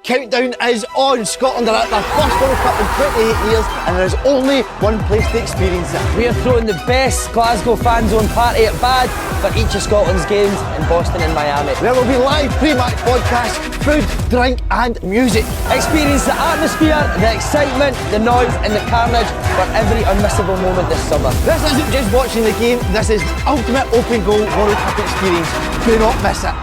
countdown is on. Scotland are at their first World Cup in 28 years and there is only one place to experience it. We are throwing the best Glasgow fan zone party at Bad for each of Scotland's games in Boston and Miami. There will be live pre-match podcasts, food, drink and music. Experience the atmosphere, the excitement, the noise and the carnage for every unmissable moment this summer. This isn't just watching the game, this is the ultimate open goal World Cup experience. Do not miss it.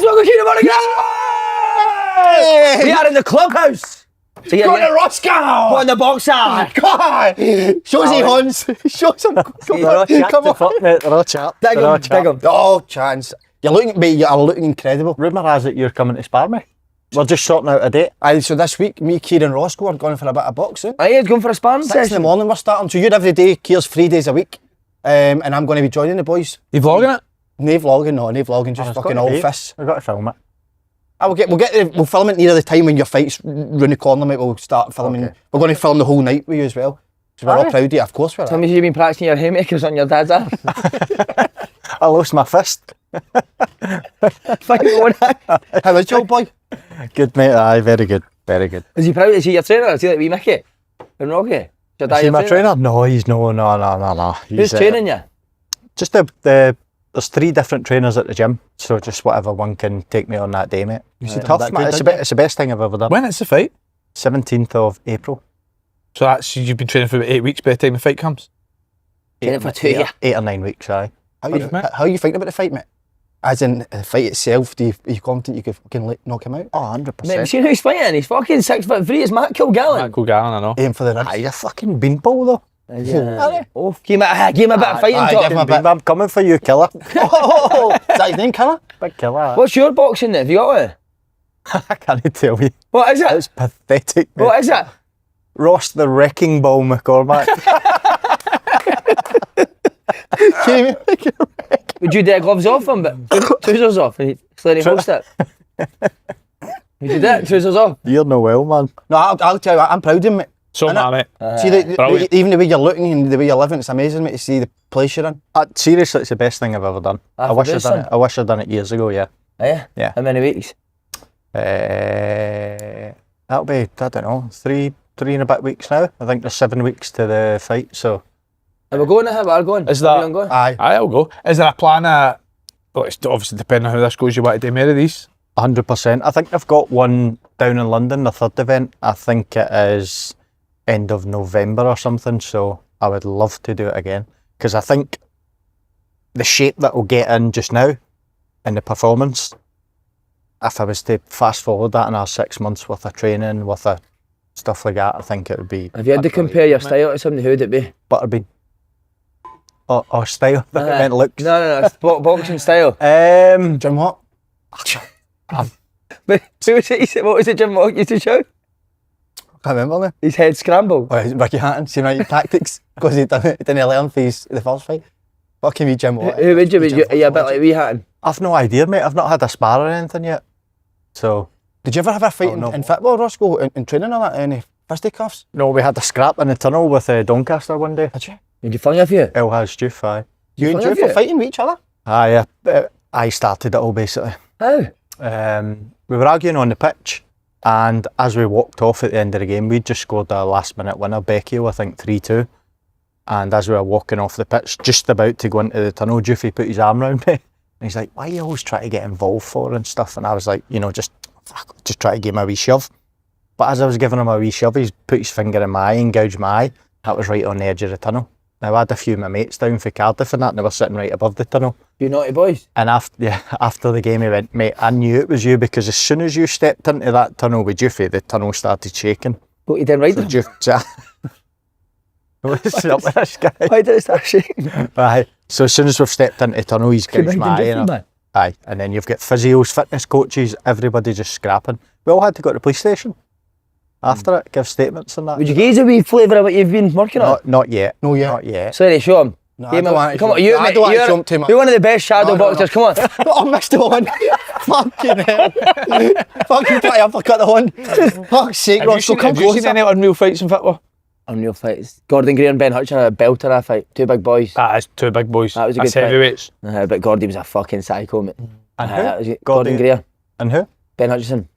Welcome to the morning. We are in the clubhouse. So go to Roscoe! Go in the boxer! Come on! Show us Hans! Show some! Come on! Dig him! Oh, chance. You are looking incredible. Rumour has it you're coming to spar me. We're just sorting out a date. Aye, so this week, me, Keir and Roscoe are going for a bit of boxing. Aye, he's going for a sparring 6 in the session. morning we're starting. So you're every day, Keir's 3 days a week. And I'm going to be joining the boys. You vlogging it? No vlogging, just fucking all fists. We've got to film it. We'll film it near the time when your fight's round the corner, mate. We'll start filming. Okay. We're going to film the whole night with you as well. So we're all proud of you, of course we are. Tell me you've been practicing your haymakers on your dad's arm. I lost my fist. How is your boy? Good, mate. Aye, very good. Very good. Is he proud? Is he your trainer? Is he like wee Mickey and Rocky? Is he my trainer? No, he's no. Who's training you? Just there's 3 different trainers at the gym, so just whatever one can take me on that day, mate. It's tough, mate. It's the best thing I've ever done. When is the fight? 17th of April. So that's, you've been training for about 8 weeks by the time the fight comes? Training for 2 years. 8 or 9 weeks, aye. How are you thinking about the fight, mate? As in the fight itself, are you confident you can knock him out? Oh, 100%. Mate, have you seen who he's fighting? He's fucking 6'3". It's Matt Kilgallen. Matt Kilgallen, I know. Aim for the ribs. Aye, you're fucking beanball though. Yeah. Oh, give him a bit of fighting talk. I'm coming for you, killer. Oh, is that his name, Killer? Big killer. What's your boxing then? Have you got one? I can't tell you. What is it? It's pathetic, mate. What is it? Ross the Wrecking Ball McCormack. Would you do gloves off him, but trousers off and Slaney host it? Would you do it? Trousers off? You're no well, man. No, I'll tell you what, I'm proud of him, mate. So am I, mate. See, even the way you're looking and the way you're living, it's amazing, mate, to see the place you're in. Seriously, it's the best thing I've ever done. I wish I'd done it. I wish I'd done it years ago, yeah. Oh, yeah? Yeah. How many weeks? That'll be, I don't know, three and a bit weeks now. I think there's 7 weeks to the fight, so. Are we going to have our going? Is that? Going? Aye. I'll go. Is there a plan well, it's obviously depending on how this goes, you want to do more of these? 100%. I think I've got one down in London, the 3rd event. I think it is end of November or something, so I would love to do it again. Because I think the shape that we'll get in just now, and the performance, if I was to fast forward that in our 6 months worth of training, with stuff like that, I think it would be... Have you had to compare your style to somebody? Who would it be? Butterbean. Or style, I meant looks. No, it's boxing style. Jim what? But what was it Jim Watt used to show? I can't remember now. His head scrambled. Oh, Ricky Hatton, see my tactics, because he didn't learn for the first fight. Fucking me, Jim Watt. Who would you be? Are you a bit like wee Hatton? I've no idea, mate. I've not had a spar or anything yet. So... Did you ever have a fight in football, Roscoe, in training or that? Any fisticuffs? No, we had a scrap in the tunnel with Doncaster one day. Did you? Did you fling a few? El has Juve, aye. You and Juve were fighting with each other? Aye, I started it all basically. How? We were arguing on the pitch, and as we walked off at the end of the game, we'd just scored a last minute winner, Becchio, I think 3-2. And as we were walking off the pitch, just about to go into the tunnel, Juffy put his arm around me. And he's like, why are you always trying to get involved for and stuff? And I was like, just try to give him a wee shove. But as I was giving him a wee shove, he's put his finger in my eye and gouged my eye. That was right on the edge of the tunnel. Now, I had a few of my mates down for Cardiff and that, and they were sitting right above the tunnel. You naughty boys. And after the game, he went, mate, I knew it was you, because as soon as you stepped into that tunnel with Juffy, the tunnel started shaking. What, you didn't ride them? What's up with this guy? Why did it start shaking? Right. So as soon as we've stepped into the tunnel, he's gouged my eye. Aye, and then you've got physios, fitness coaches, everybody just scrapping. We all had to go to the police station after it, give statements and that. Would you give us a wee flavour of what you've been working on? Not yet. No, yeah. Not yet. Slaney, show him. No, Come I don't want to on, show- you, I mate, don't want to show him too much. you're one of the best shadow No, no, boxers. Come on. Oh, I missed the one. Fucking hell. Fucking try to uppercut the one. Fuck's sake, Ross, so come Have you seen closer. any unreal fights in football? Unreal fights. Gordon Greer and Ben Hutchin had a belter that fight. Two big boys. That is two big boys. That was a That's good fight. heavyweights. But Gordy was a fucking psycho, mate. And That who? was it. Gordy- Gordon Greer, And who? Ben Hutchinson.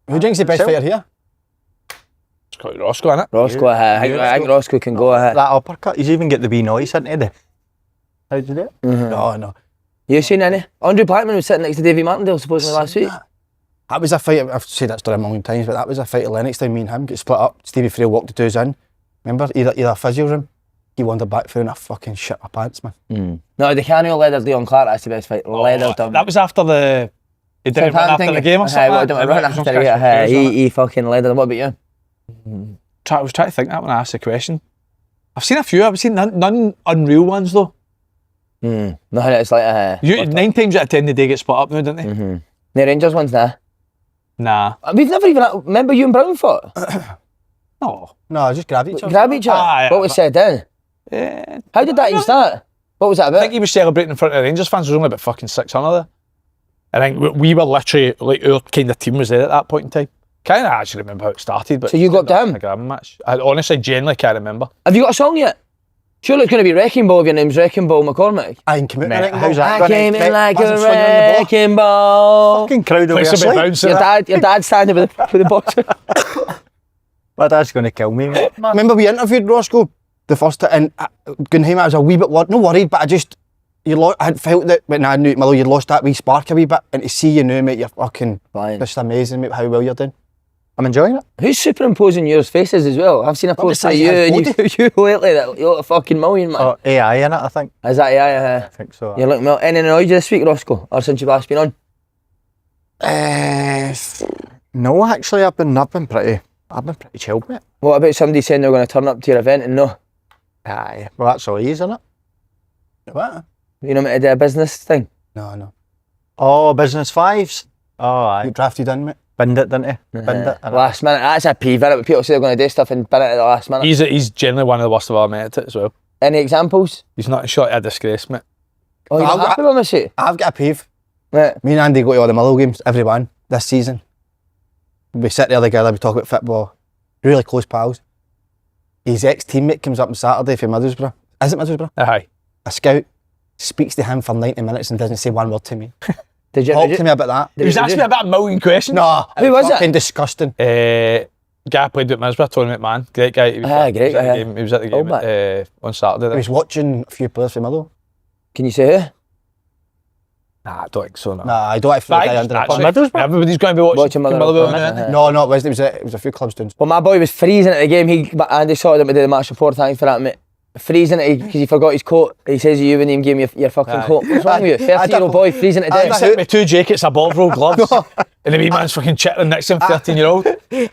Who drinks the best Self. fighter here? It's got Roscoe, innit? Roscoe, I think Roscoe can go ahead. That uppercut, he's even get the wee noise into the... How'd you do it? No, no. You seen any? Andre Blackman was sitting next to Davy Martindale supposedly last week. That was a fight, I've said that story a million times, but that was a fight at Lennox time, me and him get split up. Stevie Frail walked the twos in. Remember, either physio room. He wandered back through and I fucking shit my pants, man. No, the Canio Leather Leon Clark, that's the best fight. Leather done. That was after the... He didn't run after the game or something? What didn't run after the game? He fucking leathered. What about you? I was trying to think that when I asked the question. I've seen a few. I've seen none unreal ones though. No, it's like 9 times out of 10 they get split up now, don't they? the Rangers ones now. Nah. We've never even remember you and Brown fought. No. No, just grab each other. Grab each other. Ah, yeah, what was said then? Yeah. How did that even start? What was that I about? think he was celebrating in front of the Rangers fans. There was only about fucking 600 there. I think we were literally, like, our kind of team was there at that point in time. Can't actually remember how it started, but... So you got down? A grabbing match. I honestly, genuinely can't remember. Have you got a song yet? Surely it's going to be Wrecking Ball if your name's Wrecking Ball McCormack. I can commit Mate, to how's that I gonna came in affect- like Imagine a swinging on the ball. wrecking ball. Fucking crowd will be Place a bit asleep. bouncy. Your dad standing with the boxer. My dad's going to kill me, mate. Remember we interviewed Roscoe the first time, and going home I was a wee bit not worried, but I had felt that when I knew Milo, you'd lost that wee spark a wee bit, and to see you now, mate, you're fucking Fine. just amazing, mate, how well you're doing. I'm enjoying it. Who's superimposing your faces as well? I've seen a post of besides you his and you lately that you look a fucking million, man. Oh, AI in it, I think. Is that I think so. you look anything annoyed you this week, Roscoe? Or since you've last been on? No, actually, I've been pretty chilled, mate. What about somebody saying they're going to turn up to your event and no? Aye, well, that's all he is, isn't it? What? You know, to do a business thing? No. Oh, business fives. Oh, You aye. drafted in, mate. Binned it, didn't he? Binned it. innit? Last minute. That's a peeve, innit? But people say they're going to do stuff and bin it at the last minute. He's generally one of the worst I've ever met at it as well. Any examples? He's not short of a disgrace, mate. Oh, you're I've not got- happy with me, see? I've got a peeve. Right. Me and Andy go to all the Motherwell games, every one, this season. We sit there together, we talk about football, really close pals. His ex-teammate comes up on Saturday from Middlesbrough. Is it Middlesbrough? Aye. A scout speaks to him for 90 minutes and doesn't say one word to me. Did you? Talk to me about that. He was asking me about a million questions. No, Who was it? fucking disgusting. Guy played with Middlesbrough, Tony McMahon. Great guy. He was, Great he was at guy, the game. He was at the game back. on Saturday. I then. was watching a few players from Motherwell. Can you say who? Nah, I don't think so. No. Nah, I don't actually Right, guy under the actually, pump. everybody's going to be watching Motherwell. Motherwell now. No, it wasn't. It was a few clubs doing. Well, my boy was freezing at the game. Andy sorted him to do the match report. Thanks for that, mate. Freezing it because he forgot his coat. He says you and him gave me your fucking Aye. coat. What's wrong with you? 13-year-old boy freezing to I death. Sent me 2 jackets, a ball roll, gloves, and the wee man's fucking chittering next to him, 13-year-old.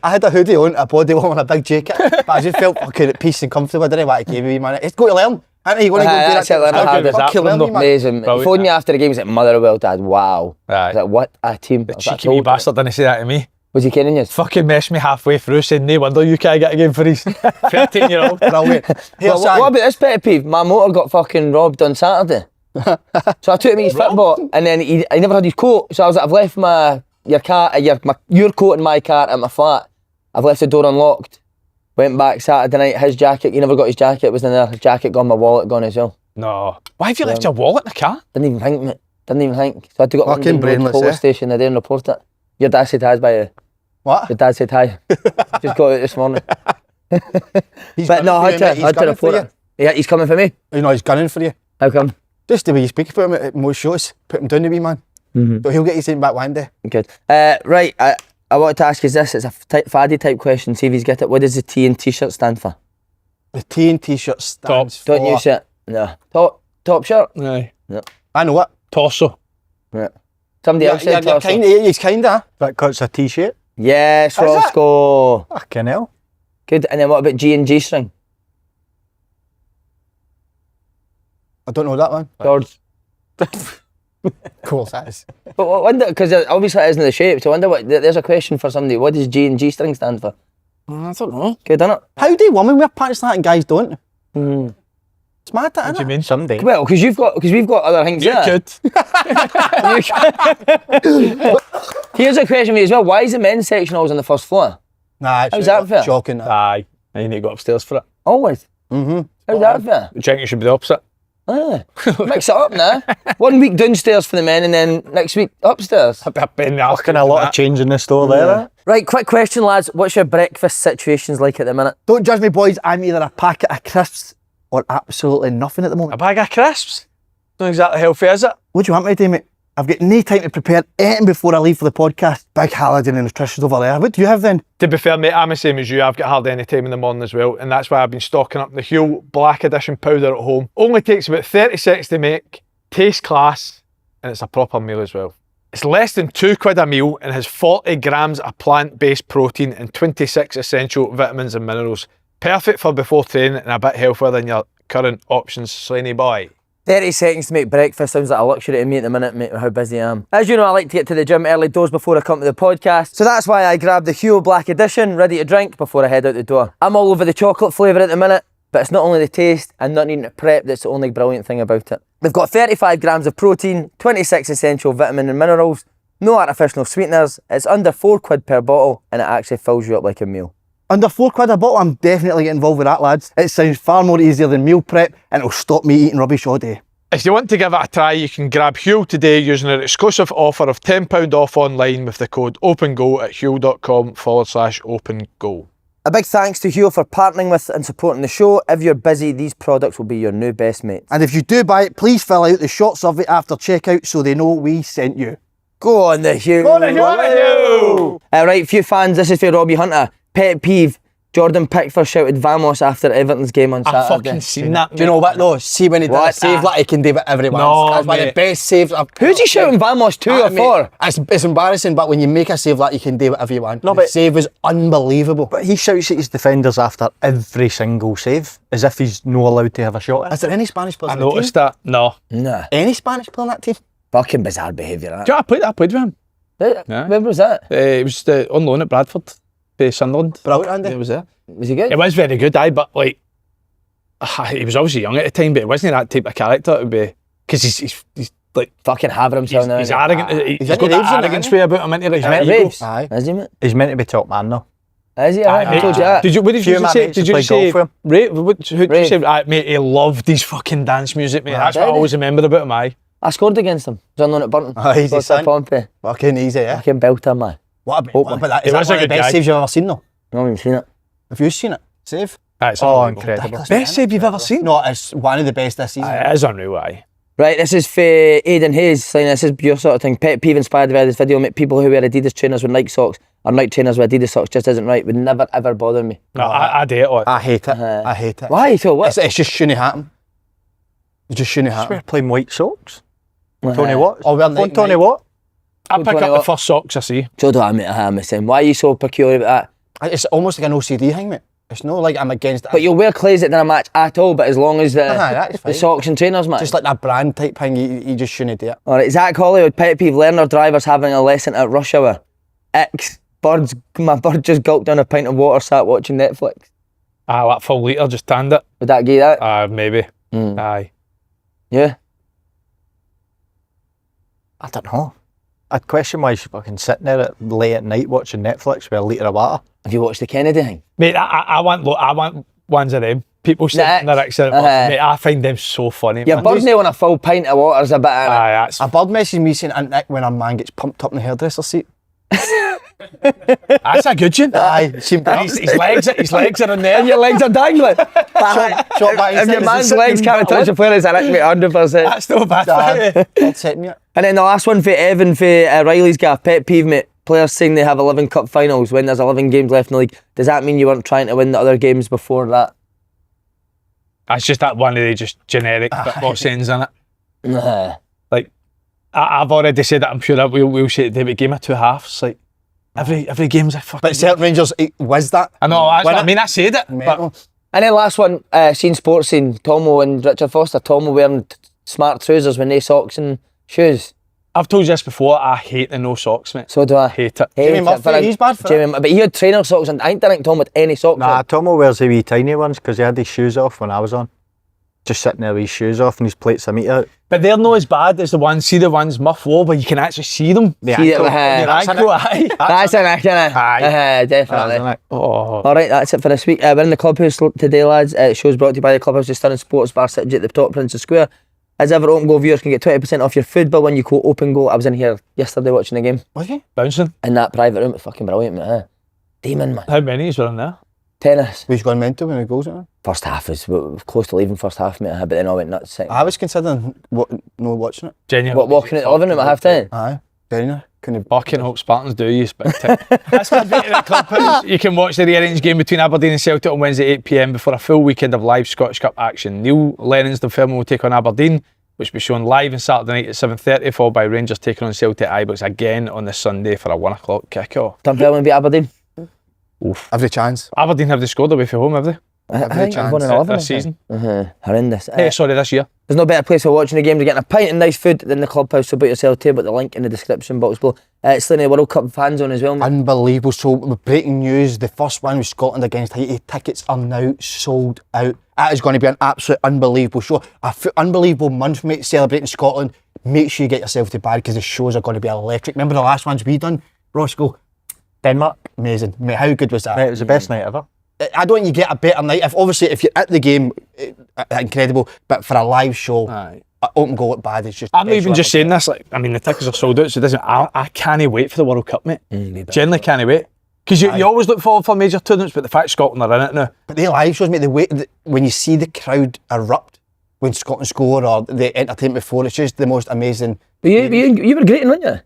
I had a hoodie on, a body on, and a big jacket, but I just felt fucking at peace and comfortable. I didn't know what I gave me, man. It's go to learn. Aren't you going to go do That's that? it, learn How how good is to- that Fucking from learn, them, me, man. Amazing. He Brilliant. phoned me after the game. He's like, Motherwell, Dad. Wow. I Aye. was like, what a team. The I was like, cheeky wee told you. bastard didn't say that to me. Was he kidding you? Fucking messed me halfway through saying, no wonder you can't get a game for his 13-year-old. Brilliant. Here's Well, what about this pet peeve? My motor got fucking robbed on Saturday. So I took him his football and then he never had his coat. So I was like, I've left your coat in my car at my flat. I've left the door unlocked. Went back Saturday night, his jacket, he never got his jacket, it was in there. His jacket gone, my wallet gone as well. No. Why have you left your wallet in the car? Didn't even think, mate. Didn't even think. So I had to go to Fucking London Road brainless, police eh? station today and report it. Your dad said hi, by you. What? Your dad said hi. Just got out this morning. He's But no, I gunning for you, mate. He's had to gunning for report you. it. Yeah, he's coming for me. You know, he's gunning for you. How come? Just the way you speak about him at most shows. Put him down the wee man. But he'll get his thing back one day. Good. Right, I wanted to ask you this. It's a faddy type question. See if he's get it. What does the T and T-shirt stand for? The T&T shirt stands for... Don't use it. No. Top shirt. Aye. I know what. Torso. Right. Somebody else said You're torso. he's kinda. That cuts a t-shirt. Yes, Is it? Roscoe. Fucking hell. Good. And then what about G and G string? I don't know that one. George. Of course that is. But I wonder, because obviously it isn't the shape, so I wonder there's a question for somebody. What does G and G string stand for? I don't know. Good, innit? How do women wear pants like that and guys don't? It's mad, that, What do you innit? mean? Someday. Well, because we've got other things. You there. could. Here's a question for you as well. Why is the men's section always on the first floor? Nah, it's How's that fair? shocking. That. Aye. And you need to go upstairs for it. Always. How's that fair? Do you think it should be the opposite? Ah, mix it up now. 1 week downstairs for the men and then next week upstairs. Fucking A lot of change in the store there. Right, quick question, lads. What's your breakfast situations like at the minute? Don't judge me, boys. I'm either a packet of crisps or absolutely nothing at the A moment. bag of crisps? Not exactly healthy, is it? What do you want me to do, mate? I've got no time to prepare anything before I leave for the podcast. Big Halliday and Nutrition's over there. What do you have then? To be fair, mate, I'm the same as you. I've got hardly any time in the morning as well, and that's why I've been stocking up the Huel Black Edition powder at home. Only takes about 30 seconds to make, tastes class, and it's a proper meal as well. It's less than £2 a meal and has 40 grams of plant-based protein and 26 essential vitamins and minerals. Perfect for before training and a bit healthier than your current options, Slaney boy. 30 seconds to make breakfast sounds like a luxury to me at the minute, mate, with how busy I am. As you know, I like to get to the gym early doors before I come to the podcast, so that's why I grabbed the Huel Black Edition, ready to drink before I head out the door. I'm all over the chocolate flavour at the minute, but it's not only the taste and not needing to prep that's the only brilliant thing about it. They've got 35 grams of protein, 26 essential vitamin and minerals, no artificial sweeteners, it's under £4 per bottle, and it actually fills you up like a meal. Under £4 a bottle, I'm definitely getting involved with that, lads. It sounds far more easier than meal prep and it'll stop me eating rubbish all day. If you want to give it a try, you can grab Huel today using our exclusive offer of £10 off online with the code OPENGO at huel.com/OpenGo. A big thanks to Huel for partnering with and supporting the show. If you're busy, these products will be your new best mates. And if you do buy it, please fill out the short survey after checkout so they know we sent you. Go on the Huel. Go on the Huel. Right, few fans, this is for Robbie Hunter. Pet peeve, Jordan Pickford shouted Vamos after Everton's game on I've Saturday. fucking seen that. Do you know what though? See when he does a save like he can do it every once. No, That's one of the mate. best saves I've... Who's he shouting Vamos to or Mate, for? It's embarrassing, but when you make a save like you can do whatever you want. No, The but- save was unbelievable. But he shouts at his defenders after every single save, as if he's not allowed to have a shot at it. Is there any Spanish players I in the team? noticed that. No. Nah, Any Spanish player in that team? fucking bizarre behaviour. That. Do you know, I played with him. Yeah. Where was that? It was on loan at Bradford, Sunderland. Brilliant, Andy. It was there. Was he good? It was very good, but like, he was obviously young at the time, but it wasn't that type of character. It would be because he's like Fucking having himself now. he's isn't he? arrogant. He's into got raves that and that, arrogance isn't way about him. Into his Raves? ego. Aye. Is he, mate? He's meant to be top man though. Is he? I Mate, told you that. Did you? What did Few you of my say? mates Did have you played say? golf Who did you Rave. say? Mate, he loved his fucking dance music, mate. That's what I did he? always remember about him. Aye. I scored against him. He was on loan at Burton. Oh, easy, Scored for son. Pompey. Fucking easy, yeah. Fucking belter, man. What about that? He Is that was one a of the good best guy. saves you've ever seen though? I haven't even seen it. Have you seen it? Save? Aye, it's Oh, unbelievable. incredible. Best save you've ever seen? No, it's one of the best this season. Aye, it is unreal. Aye. Right, this is for Aidan Hayes saying this is your sort of thing. Pet peeve inspired by this video, mate. People who wear Adidas trainers with Nike socks or Nike trainers with Adidas socks just isn't right. Would never ever bother me. No, I hate it. I hate it. I hate it. Why? So what? It just shouldn't happen. It just shouldn't We're happen. playing white socks. Tony Watt. Oh, well, Phone Tony Nike. Watt. I pick up the what? first socks I see. So do I, mate. I'm the same. Why are you so peculiar about that? It's almost like an OCD thing, mate. It's not like I'm against it. But you'll wear clothes that in a match at all, but as long as that's the fine. socks and trainers, match. Just like that brand type thing, you just shouldn't do it. Alright, Zach Hollywood, pet peeve, learner drivers having a lesson at rush hour. My bird just gulped down a pint of water, sat watching Netflix. That full litre, just tanned it. Would that give that? Maybe. Aye. Yeah. I don't know. I'd question why he's fucking sitting there late at night watching Netflix with a litre of water. Have you watched the Kennedy thing? Mate, I want ones of them. People sitting Nah. there accident. Mate, I find them so funny. Your man. bird's now on a full pint of water is a bit of Aye, that's A bird messaged me saying, "Aunt Nick, when a man gets pumped up in the hairdresser seat." that's a good one. Aye, seemed to His legs are in there. and your legs are dangling. shot back If your instead. man's legs can't touch the floor, it's a nick, mate, 100%. That's no bad. Bird sent me it. And then the last one for Evan for Riley's gaff, pet peeve, mate. Players saying they have 11 cup finals when there's 11 games left in the league. Does that mean you weren't trying to win the other games before that? That's just that one of the just generic football sayings in it. Nah. Like I've already said that. I'm sure that we'll say the game of two halves. Like every game's a fucking. But Celtic Rangers whiz that. I know. That's Win what I it. mean. I said it. But Mental. And then last one, Scene Sports scene, Tomo and Richard Foster. Tomo wearing smart trousers with no socks and Shoes. I've told you this before, I hate the no socks, mate. So do I. Hate it. Jamie Murphy, he's bad for it. But he had trainer socks and I didn't think Tom had any socks Nah, on. Tomo wears the wee tiny ones because he had his shoes off when I was on. Just sitting there with his shoes off and his plates of meat out. But they're not as bad as the ones, see the ones Muff wore, but you can actually see them. The See it ankle. with Your ankle, aye. That's an act, innit? Aye. Definitely. Isn't it? Oh. Alright, that's it for this week. We're in the Clubhouse today, lads. Show's brought to you by the Clubhouse, the Stirring Sports Bar City at the top of Princess Square. As ever, open goal viewers can get 20% off your food bill when you quote open goal. I was in here yesterday watching the game. Was he? Bouncing. In that private room, it's fucking brilliant, mate. Demon, man. How many were in there? Tennis. He's gone mental when he goes in. First half was close to leaving first half, mate. But then I went nuts. Second. I was considering no watching it. Genuinely. Walking at the living room at half time. Aye. Genuinely. Couldn't Fucking hope Spartans do you, but that's my bit of the Clubhouse. You can watch the rearranged game between Aberdeen and Celtic on Wednesday 8 PM before a full weekend of live Scottish Cup action. Neil Lennon's Dunfermline will take on Aberdeen, which will be shown live on Saturday night at 7:30, followed by Rangers taking on Celtic at Ibrox again on the Sunday for a 1 o'clock kick-off. Dunfermline beat Aberdeen. Oof. every chance. Aberdeen have they scored away from home, have they? I think chance. I've won an 11 This season? Horrendous. Hey, sorry, this year. There's no better place for watching the game to getting a pint and nice food than the Clubhouse, so book yourself a table at the link in the description box below. Slaney, World Cup fan zone as well, mate. Unbelievable. So, breaking news, the first one was Scotland against Haiti. Tickets are now sold out. That is going to be an absolute unbelievable show. Unbelievable month, mate, celebrating Scotland. Make sure you get yourself to bed because the shows are going to be electric. Remember the last ones we done? Roscoe? Denmark. Amazing. Mate, how good was that? Mate, it was the best night ever. I don't think you get a better night. If you're at the game, incredible. But for a live show, Aye. open goal at bad, it's just. I'm not even just saying this, like, I mean, the tickets are sold out, so it doesn't, I can't wait for the World Cup, mate. Generally can't wait. Because you always look forward for major tournaments, but the fact Scotland are in it now. But the live shows, mate, the way when you see the crowd erupt when Scotland score or the entertainment before, it's just the most amazing. But you were great, weren't you? Am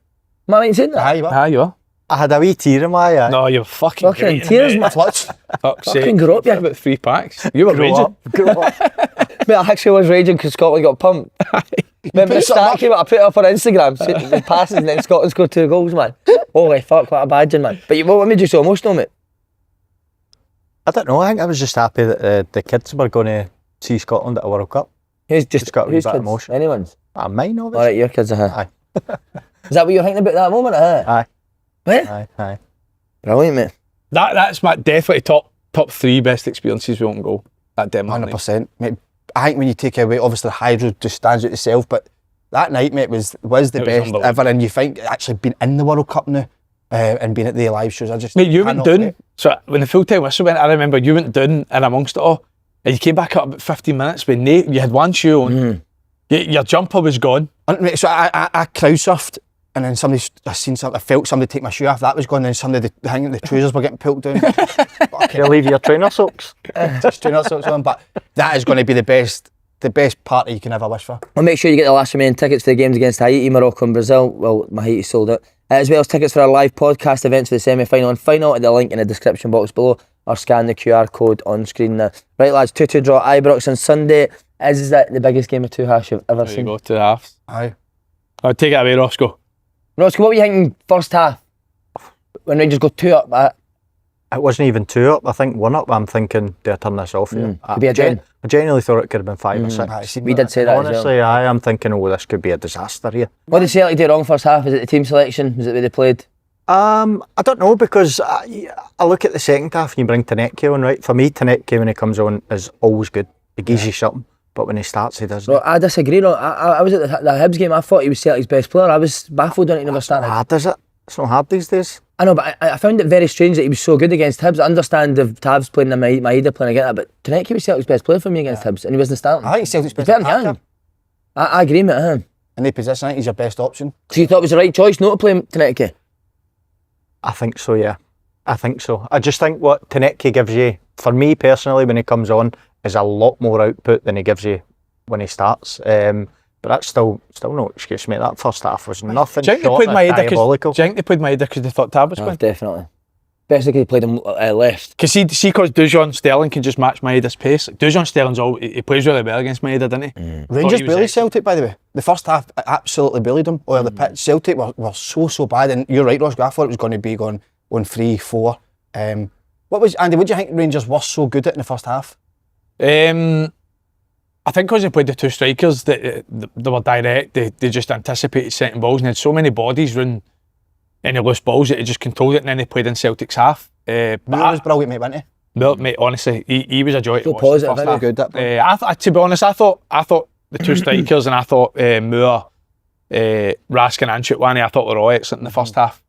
I right in saying that? Aye, you were. Ah, you are. I had a wee tear in my eye. No, you're fucking Fucking great, tears, mate. man. Clutch. Fuck's Fucking sake. grow up, yeah. About 3 packs. You were raging. Grow up. Mate, I actually was raging because Scotland got pumped. Remember the put something stat up? came up, I put it up on Instagram, the passes and then Scotland scored 2 goals, man. Holy fuck, what a badging, man. But what made you so emotional, mate? I don't know, I think I was just happy that the kids were going to see Scotland at a World Cup. Who's It's got a wee who's bit of kids? emotion. Anyone's? Mine, obviously. Alright, your kids, Aye. Is that what you were thinking about that moment, Aye. What? Aye. Brilliant, mate. That's my definitely top 3 best experiences we won't go. That Denmark night. 100%. Mate, I think when you take away, obviously the hydro just stands out itself, but that night, mate, was the It was best unbelievable. ever. And you think actually being in the World Cup now and being at the live shows, I just Mate, you went cannot down. wait. So when the full time whistle went, I remember you went down and amongst it all, and you came back up about 15 minutes with you had one shoe on, your jumper was gone. And, mate, so I crowd surfed, and then I felt somebody take my shoe off. That was gone. Then I think the trousers were getting pulled down. You leave your trainer socks. Just trainer socks on. But that is going to be the best party you can ever wish for. Well, make sure you get the last remaining tickets for the games against Haiti, Morocco and Brazil. Well, my Haiti sold out. As well as tickets for our live podcast events for the semi-final and final at the link in the description box below, or scan the QR code on screen now. Right, lads, 2-2 draw Ibrox on Sunday. Is that the biggest game of 2 halves you've ever There you seen? go, 2 halves. Aye. I'll take it away, Roscoe. Roscoe, what were you thinking first half? When Rangers go 2 up, It wasn't even 2 up, I think 1 up. I'm thinking, do I turn this off here? Could be a drain. I genuinely thought it could have been 5 or 6. Aye, see, we did say that as well. Honestly, I am thinking, oh, this could be a disaster here. What did Celtic do wrong first half? Is it the team selection? Was it the way they played? I don't know, because I look at the second half and you bring Tanecki on, right? For me, Tanecki, when he comes on, is always good. He gives you something, but when he starts, he doesn't. Well, I disagree. No, I was at the Hibs game. I thought he was Celtic's best player. I was baffled when he never started. Hard, is it? It's not hard these days. I know, but I found it very strange that he was so good against Hibs. I understand if Tav's playing and Maeda playing against that, but tonight he was Celtic's best player for me against Hibs, and he wasn't starting. I think Celtic's He's best better than attacker. him. I agree with him. In the position, I think he's your best option. So you thought it was the right choice not to play him tonight? I think so, yeah. I think so. I just think what Tanecki gives you, for me personally, when he comes on, is a lot more output than he gives you when he starts. But that's still no excuse, mate. That first half was nothing Do you think they short played of Maeda diabolical. because they thought Tab was No, playing? definitely. Especially because he played him left. Because because Dujon Sterling can just match Maeda's pace. Dujon Sterling's he plays really well against Maeda, doesn't he? Rangers he was bullied excellent. Celtic, by the way. The first half absolutely bullied them. Or the pitch. Celtic were so bad, and you're right, Ross. I thought it was going to be going on 3-4. What do you think Rangers were so good at in the first half? I think because they played the two strikers, they were direct. They just anticipated setting balls, and they had so many bodies running any loose balls that they just controlled it. And then they played in Celtic's half. Moore was brilliant, mate, wasn't he? Well, mate, honestly, he was a joy to watch. Positive, very good. That to be honest, I thought the two strikers, and I thought Moore, Raskin and Chutwani, I thought were all excellent in the first half.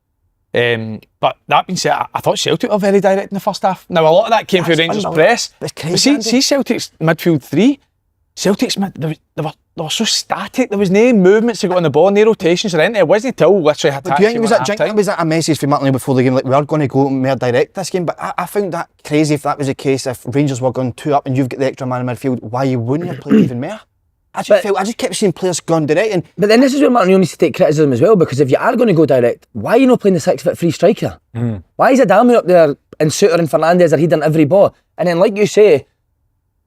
But that being said, I thought Celtic were very direct in the first half. Now, a lot of that came through Rangers' press. That's But crazy. see Celtic's midfield three. Celtic's they were so static. There was no movements to go on the ball, no rotations or anything. It wasn't until literally But do you think was that a message from Martin before the game, like we are going to go more direct this game? But I found that crazy if that was the case. If Rangers were going 2 up and you've got the extra man in midfield, why you wouldn't have played even more? I just kept seeing players going direct. But then this is where Martin needs to take criticism as well, because if you are going to go direct, why are you not playing the 6-foot free striker? Why is Adamu up there and Suter and Fernandez are heading every ball? And then, like you say,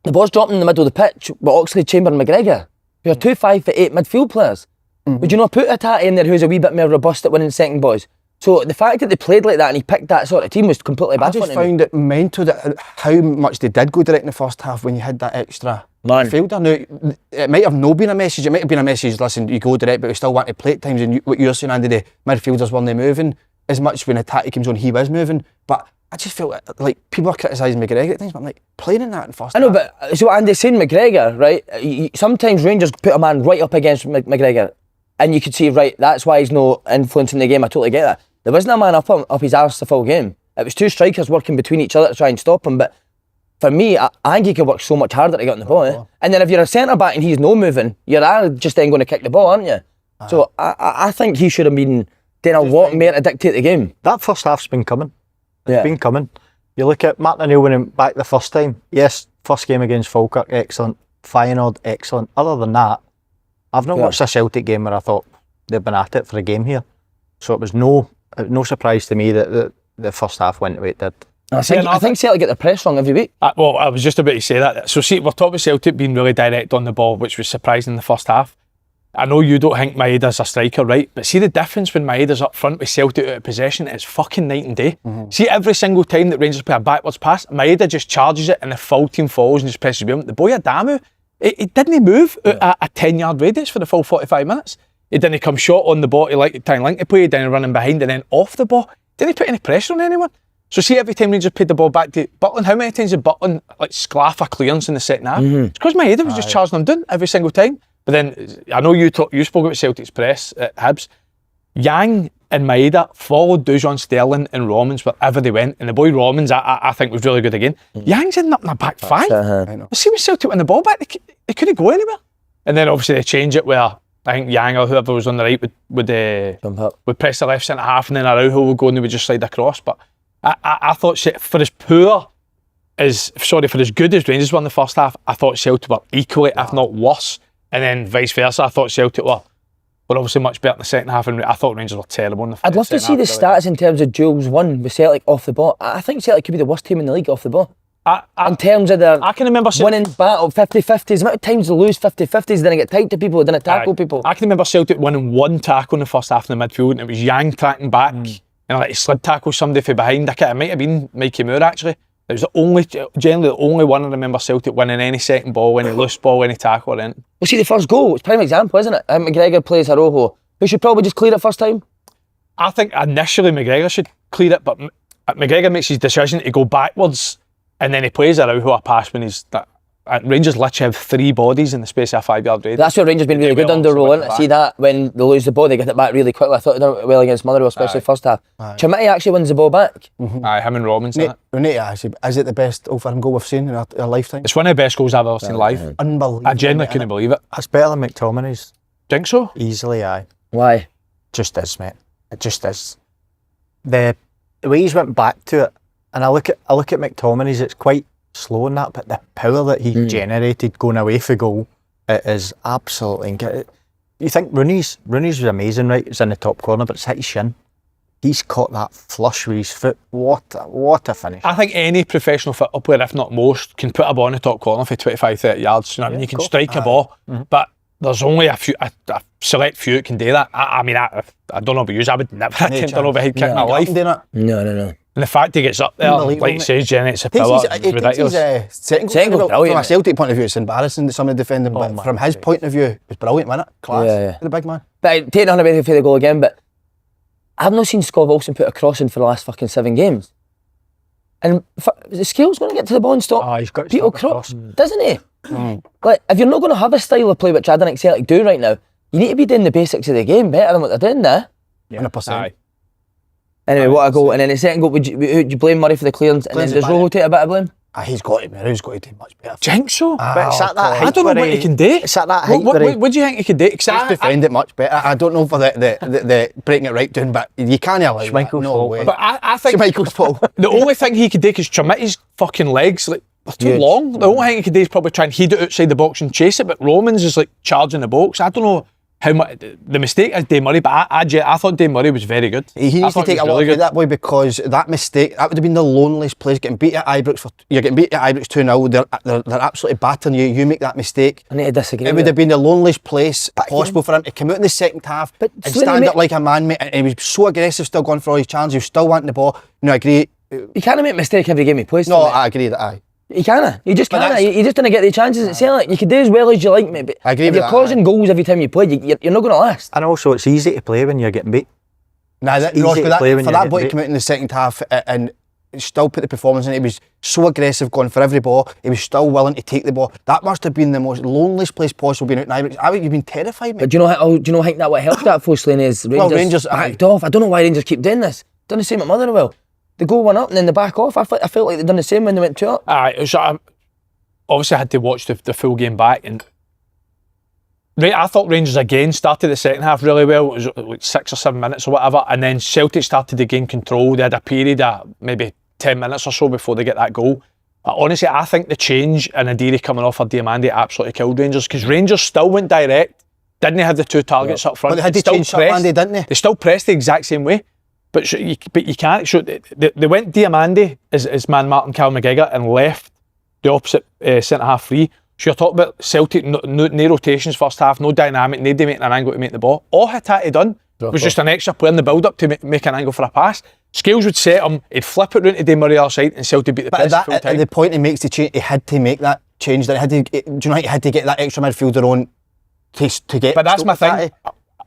the ball's dropping in the middle of the pitch with Oxley, Chamber and McGregor. You're 2 5'8" midfield players. Would you not put a Tati in there who's a wee bit more robust at winning second balls? So the fact that they played like that and he picked that sort of team was completely bad. I just found it mental that how much they did go direct in the first half when you had that extra midfielder. Now, it might have not been a message. It might have been a message, listen, you go direct, but we still want to play at times. And what you're saying, Andy, the midfielders weren't moving as much when Tati comes on, he was moving. But I just felt like people are criticising McGregor at things, but I'm like, playing in that in first half. I know, but so Andy's saying McGregor, right? Sometimes Rangers put a man right up against McGregor, and you could see, right, that's why he's no influencing the game. I totally get that. There wasn't a man up his arse the full game. It was two strikers working between each other to try and stop him. But for me, I think he could work so much harder to get on the ball. Eh? And then if you're a centre back and he's no moving, you're just then going to kick the ball, aren't you? So I think he should have been doing a lot more to dictate the game. That first half's been coming. Yeah. It's been coming. You look at Martin O'Neill winning back the first time. Yes, first game against Falkirk, excellent. Feyenoord, excellent. Other than that, I've not watched a Celtic game where I thought they've been at it for a game here. So it was no surprise to me that the first half went the way it did. I think Celtic get the press wrong every week. Well, I was just about to say that. So see, we're talking about Celtic being really direct on the ball, which was surprising in the first half. I know you don't think Maeda's a striker, right? But see the difference when Maeda's up front with Celtic out of possession, it's fucking night and day. See, every single time that Rangers play a backwards pass, Maeda just charges it and the full team follows and just presses with him. The boy Adamu, he didn't move at a 10-yard radius for the full 45 minutes. He didn't come short on the ball to try and link the play, he didn't running behind and then off the ball. Didn't put any pressure on anyone. So see, every time Rangers played the ball back to Butland, how many times did Butland sclaff a clearance in the second half? It's because Maeda was just charging them down every single time. But then, I know you spoke about Celtic's press at Hibs. Yang and Maeda followed Dujon, Sterling and Romans wherever they went. And the boy Romans, I think, was really good again. Yang's ended up in a back five. See, when Celtic win the ball back, they couldn't go anywhere. And then obviously they change it where I think Yang or whoever was on the right would press the left centre half and then Araujo would go and they would just slide across. But I thought for as good as Rangers were in the first half, I thought Celtic were equally, if not worse. And then vice versa, I thought Celtic were obviously much better in the second half, and I thought Rangers were terrible in the first half. I'd love to see the stats in terms of duels won with Celtic off the ball. I think Celtic could be the worst team in the league off the ball. In terms of their I can remember winning battle 50-50s, the amount of times they lose 50-50s, then they get tight to people, then they tackle people. I can remember Celtic winning one tackle in the first half in the midfield, and it was Yang tracking back, and he slid tackle somebody from behind. It might have been Mikey Moore actually. It was generally the only one I remember Celtic winning any second ball, any loose ball, any tackle or anything. Well, see, the first goal, it's a prime example, isn't it? McGregor plays Araujo, who should probably just clear it first time. I think initially McGregor should clear it, but McGregor makes his decision to go backwards and then he plays Araujo a pass when Rangers literally have 3 bodies in the space of a 5-yard radius. That's where Rangers been really good under Rohl, isn't it? See that, when they lose the ball, they get it back really quickly. I thought they did well against Motherwell, especially first half. Chermiti actually wins the ball back. Aye, him and Robbins. Is it the best Old Firm goal we've seen in our lifetime? It's one of the best goals I've ever seen live. Unbelievable. I genuinely couldn't believe it. It's better than McTominay's. Think so? Easily, aye. Why? Just is, mate. It just is. The way he's went back to it, and I look at McTominay's, it's quite slow in that, but the power that he generated going away for goal, it is absolutely incredible. You think Rooney's was amazing, right? It's in the top corner, but it's hit his shin. He's caught that flush with his foot. What a finish. I think any professional football player, if not most, can put a ball in the top corner for 25-30 yards. You know what I mean? You can strike a ball, but there's only a select few that can do that. I mean, I don't know about you, I would never attempt an overhead kick in my life. No. And the fact he gets up there, like you say, generates a power, it's ridiculous. Second goal, brilliant, from a Celtic point of view, it's embarrassing that some of the defending, but from his point of view, it was brilliant, wasn't it? Class. Yeah. The big man. But taking on away for the goal again, but I've not seen Scott Wilson put a cross in for the last fucking 7 games. And the Scales going to get to the ball and stop He's got to people stop the cross. doesn't he? Like, if you're not going to have a style of play, which I don't think Celtic do right now, you need to be doing the basics of the game better than what they're doing there. 100%. Anyway, what a goal. And then the second goal, would you blame Murray for the clearance? And then does Rohl take a bit of blame? He's got to do much better. Think so? But it's at that height I don't know where what he can do. It's at that height What where do you think he could do? Just defend it much better. I don't know for the breaking it right down, but you can't allow that. Schmeichel's No fault. way. But I think Schmeichel's fault. the only thing he could do, because Chermiti's fucking legs, like, they're too Huge. long. The only thing he could do is probably try and head it outside the box and chase it, but Romans is like charging the box. I don't know how much the mistake is Dave Murray, but I thought Dave Murray was very good. He needs to take a lot of credit, that boy, because that mistake, that would have been the loneliest place. Getting beat at Ibrox, you're getting beat at Ibrox 2-0, they're absolutely battering you. You make that mistake. I need to disagree. It would have been the loneliest place possible for him to come out in the second half But and Slaney, stand up like a man, mate. And he was so aggressive, still going for all his challenges. He was still wanting the ball. I agree. You can't make a mistake every game he plays. No, mate. I agree that I. You can't. You just But can't. that's- You just didn't get the chances at Celtic. You could do as well as you like, mate. But I agree if with you're that, causing goals every time you play, you're not going to last. And also, it's easy to play when you're getting beat. Nah, that, easy Ross, to but play when for you that get boy to beat. come out in the second half and still put the performance in, he was so aggressive, going for every ball. He was still willing to take the ball. That must have been the most loneliest place possible being out in Ibrox. I would have been terrified, mate. But do you know how that what helped that for Slaney is Rangers backed off. I don't know why Rangers keep doing this. Done the same at Motherwell. They go 1 up and then they back off. I felt like they'd done the same when they went 2 up. Obviously I had to watch the full game back, and I thought Rangers again started the second half really well. It was like 6 or 7 minutes or whatever, and then Celtic started to gain control. They had a period of maybe 10 minutes or so before they get that goal. Honestly, I think the change and Adiri coming off for Diamandi absolutely killed Rangers, because Rangers still went direct, didn't have the 2 targets up front. But they had to still change Diamandi, didn't they? They still pressed the exact same way. But you can't. They went Diamandi as man Martin Cal McGregor and left the opposite centre half free. So you're talking about Celtic, no rotations first half, no dynamic, nobody making an angle to make the ball. All Hattati done was just an extra player in the build-up to make an angle for a pass. Scales would set him, he'd flip it round to Dave Murray the other side, and Celtic beat the But piss at full time. the point he makes the change, he had to make that change. That do you know he had to get that extra midfielder on to get. But that's my thing.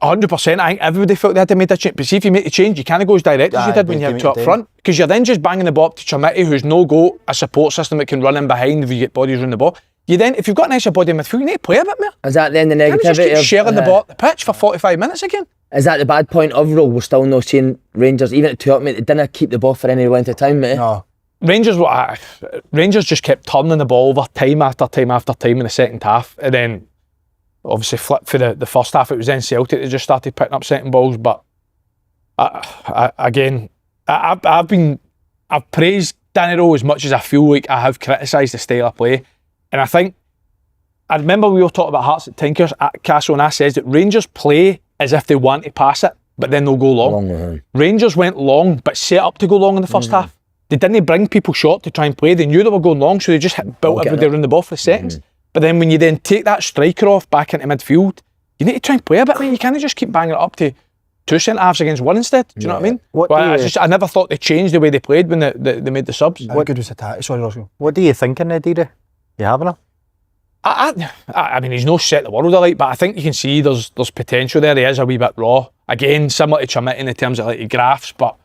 100%. I think everybody felt they had to make a change. But see, if you make the change, you can't go as direct as you did when you have 2 up front. Because you're then just banging the ball up to Chermiti, who's no go, a support system that can run in behind if you get bodies around the ball. You then, if you've got an extra body in midfield, you need to play a bit more. Is that then the You can't just negativity keep shelling the of... ball at the pitch for 45 minutes again. Is that the bad point of Rohl? We're still not seeing Rangers, even at 2 up, mate, they didn't keep the ball for any length of time, mate. No. Rangers just kept turning the ball over time after time after time in the second half, and then obviously flipped for the first half. It was then Celtic that just started picking up second balls. But I've praised Danny Rohl as much as I feel like I have criticised the style of play. And I remember we were talking about Hearts at Tinkers at Castle, and I said that Rangers play as if they want to pass it, but then they'll go long. Rangers went long, but set up to go long in the first half. They didn't bring people short to try and play. They knew they were going long, so they just built everybody around the ball for the seconds. But then when you then take that striker off back into midfield, you need to try and play a bit, man. You can't just keep banging it up to 2 centre-halves against 1 instead. Do you know what I mean? I never thought they changed the way they played when they made the subs. What good was Hattati? Sorry, Ross. What do you think in Adira? You having him? I mean, he's no set the world alike, but I think you can see there's potential there. He is a wee bit raw. Again, similar to Chermiti in terms of like graphs, but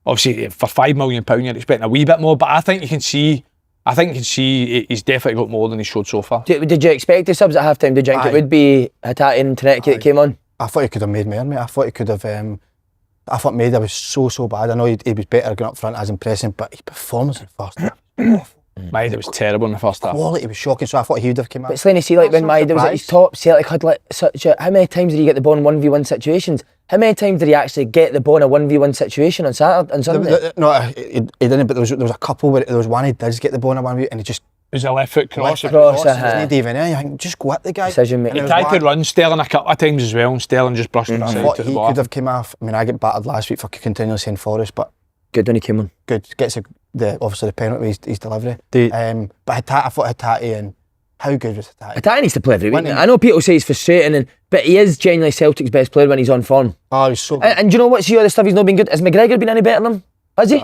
obviously for £5 million you're expecting a wee bit more. But I think you can see he's definitely got more than he showed so far. Did you expect the subs at half time? Did you think it would be Hattati and Chermiti that came on? I thought he could have made more, mate. I thought he could have. I thought Maida was so bad. I know he was better going up front as impressing, but his performance in the first half, Maida was terrible in the first half. quality was shocking. So I thought he would have come out. But Slaney, see, like when Maida was at his top, Celtic had like such a... How many times did he get the ball in 1v1 situations? How many times did he actually get the ball in a 1v1 situation on Saturday and Sunday? No, he didn't. But there was a couple where there was one he did get the ball in a 1v, and he just. It was a left foot cross. Wasn't even there. You think, just go at the guy. Decision making. He tried to run Sterling a couple of times as well, and Sterling just brushed him I aside thought to the he bar. could have come off. I mean, I get battered last week for continually saying Forrest, but Good when he came on. good. Gets obviously the penalty with his delivery. But I thought Hattati, and how good was Hattati? Hattati needs to play every week. When he- I know people say he's frustrating, but he is genuinely Celtic's best player when he's on form. Oh, he's so good. And do you know what? See all the stuff he's not been good. Has McGregor been any better than him? Has he?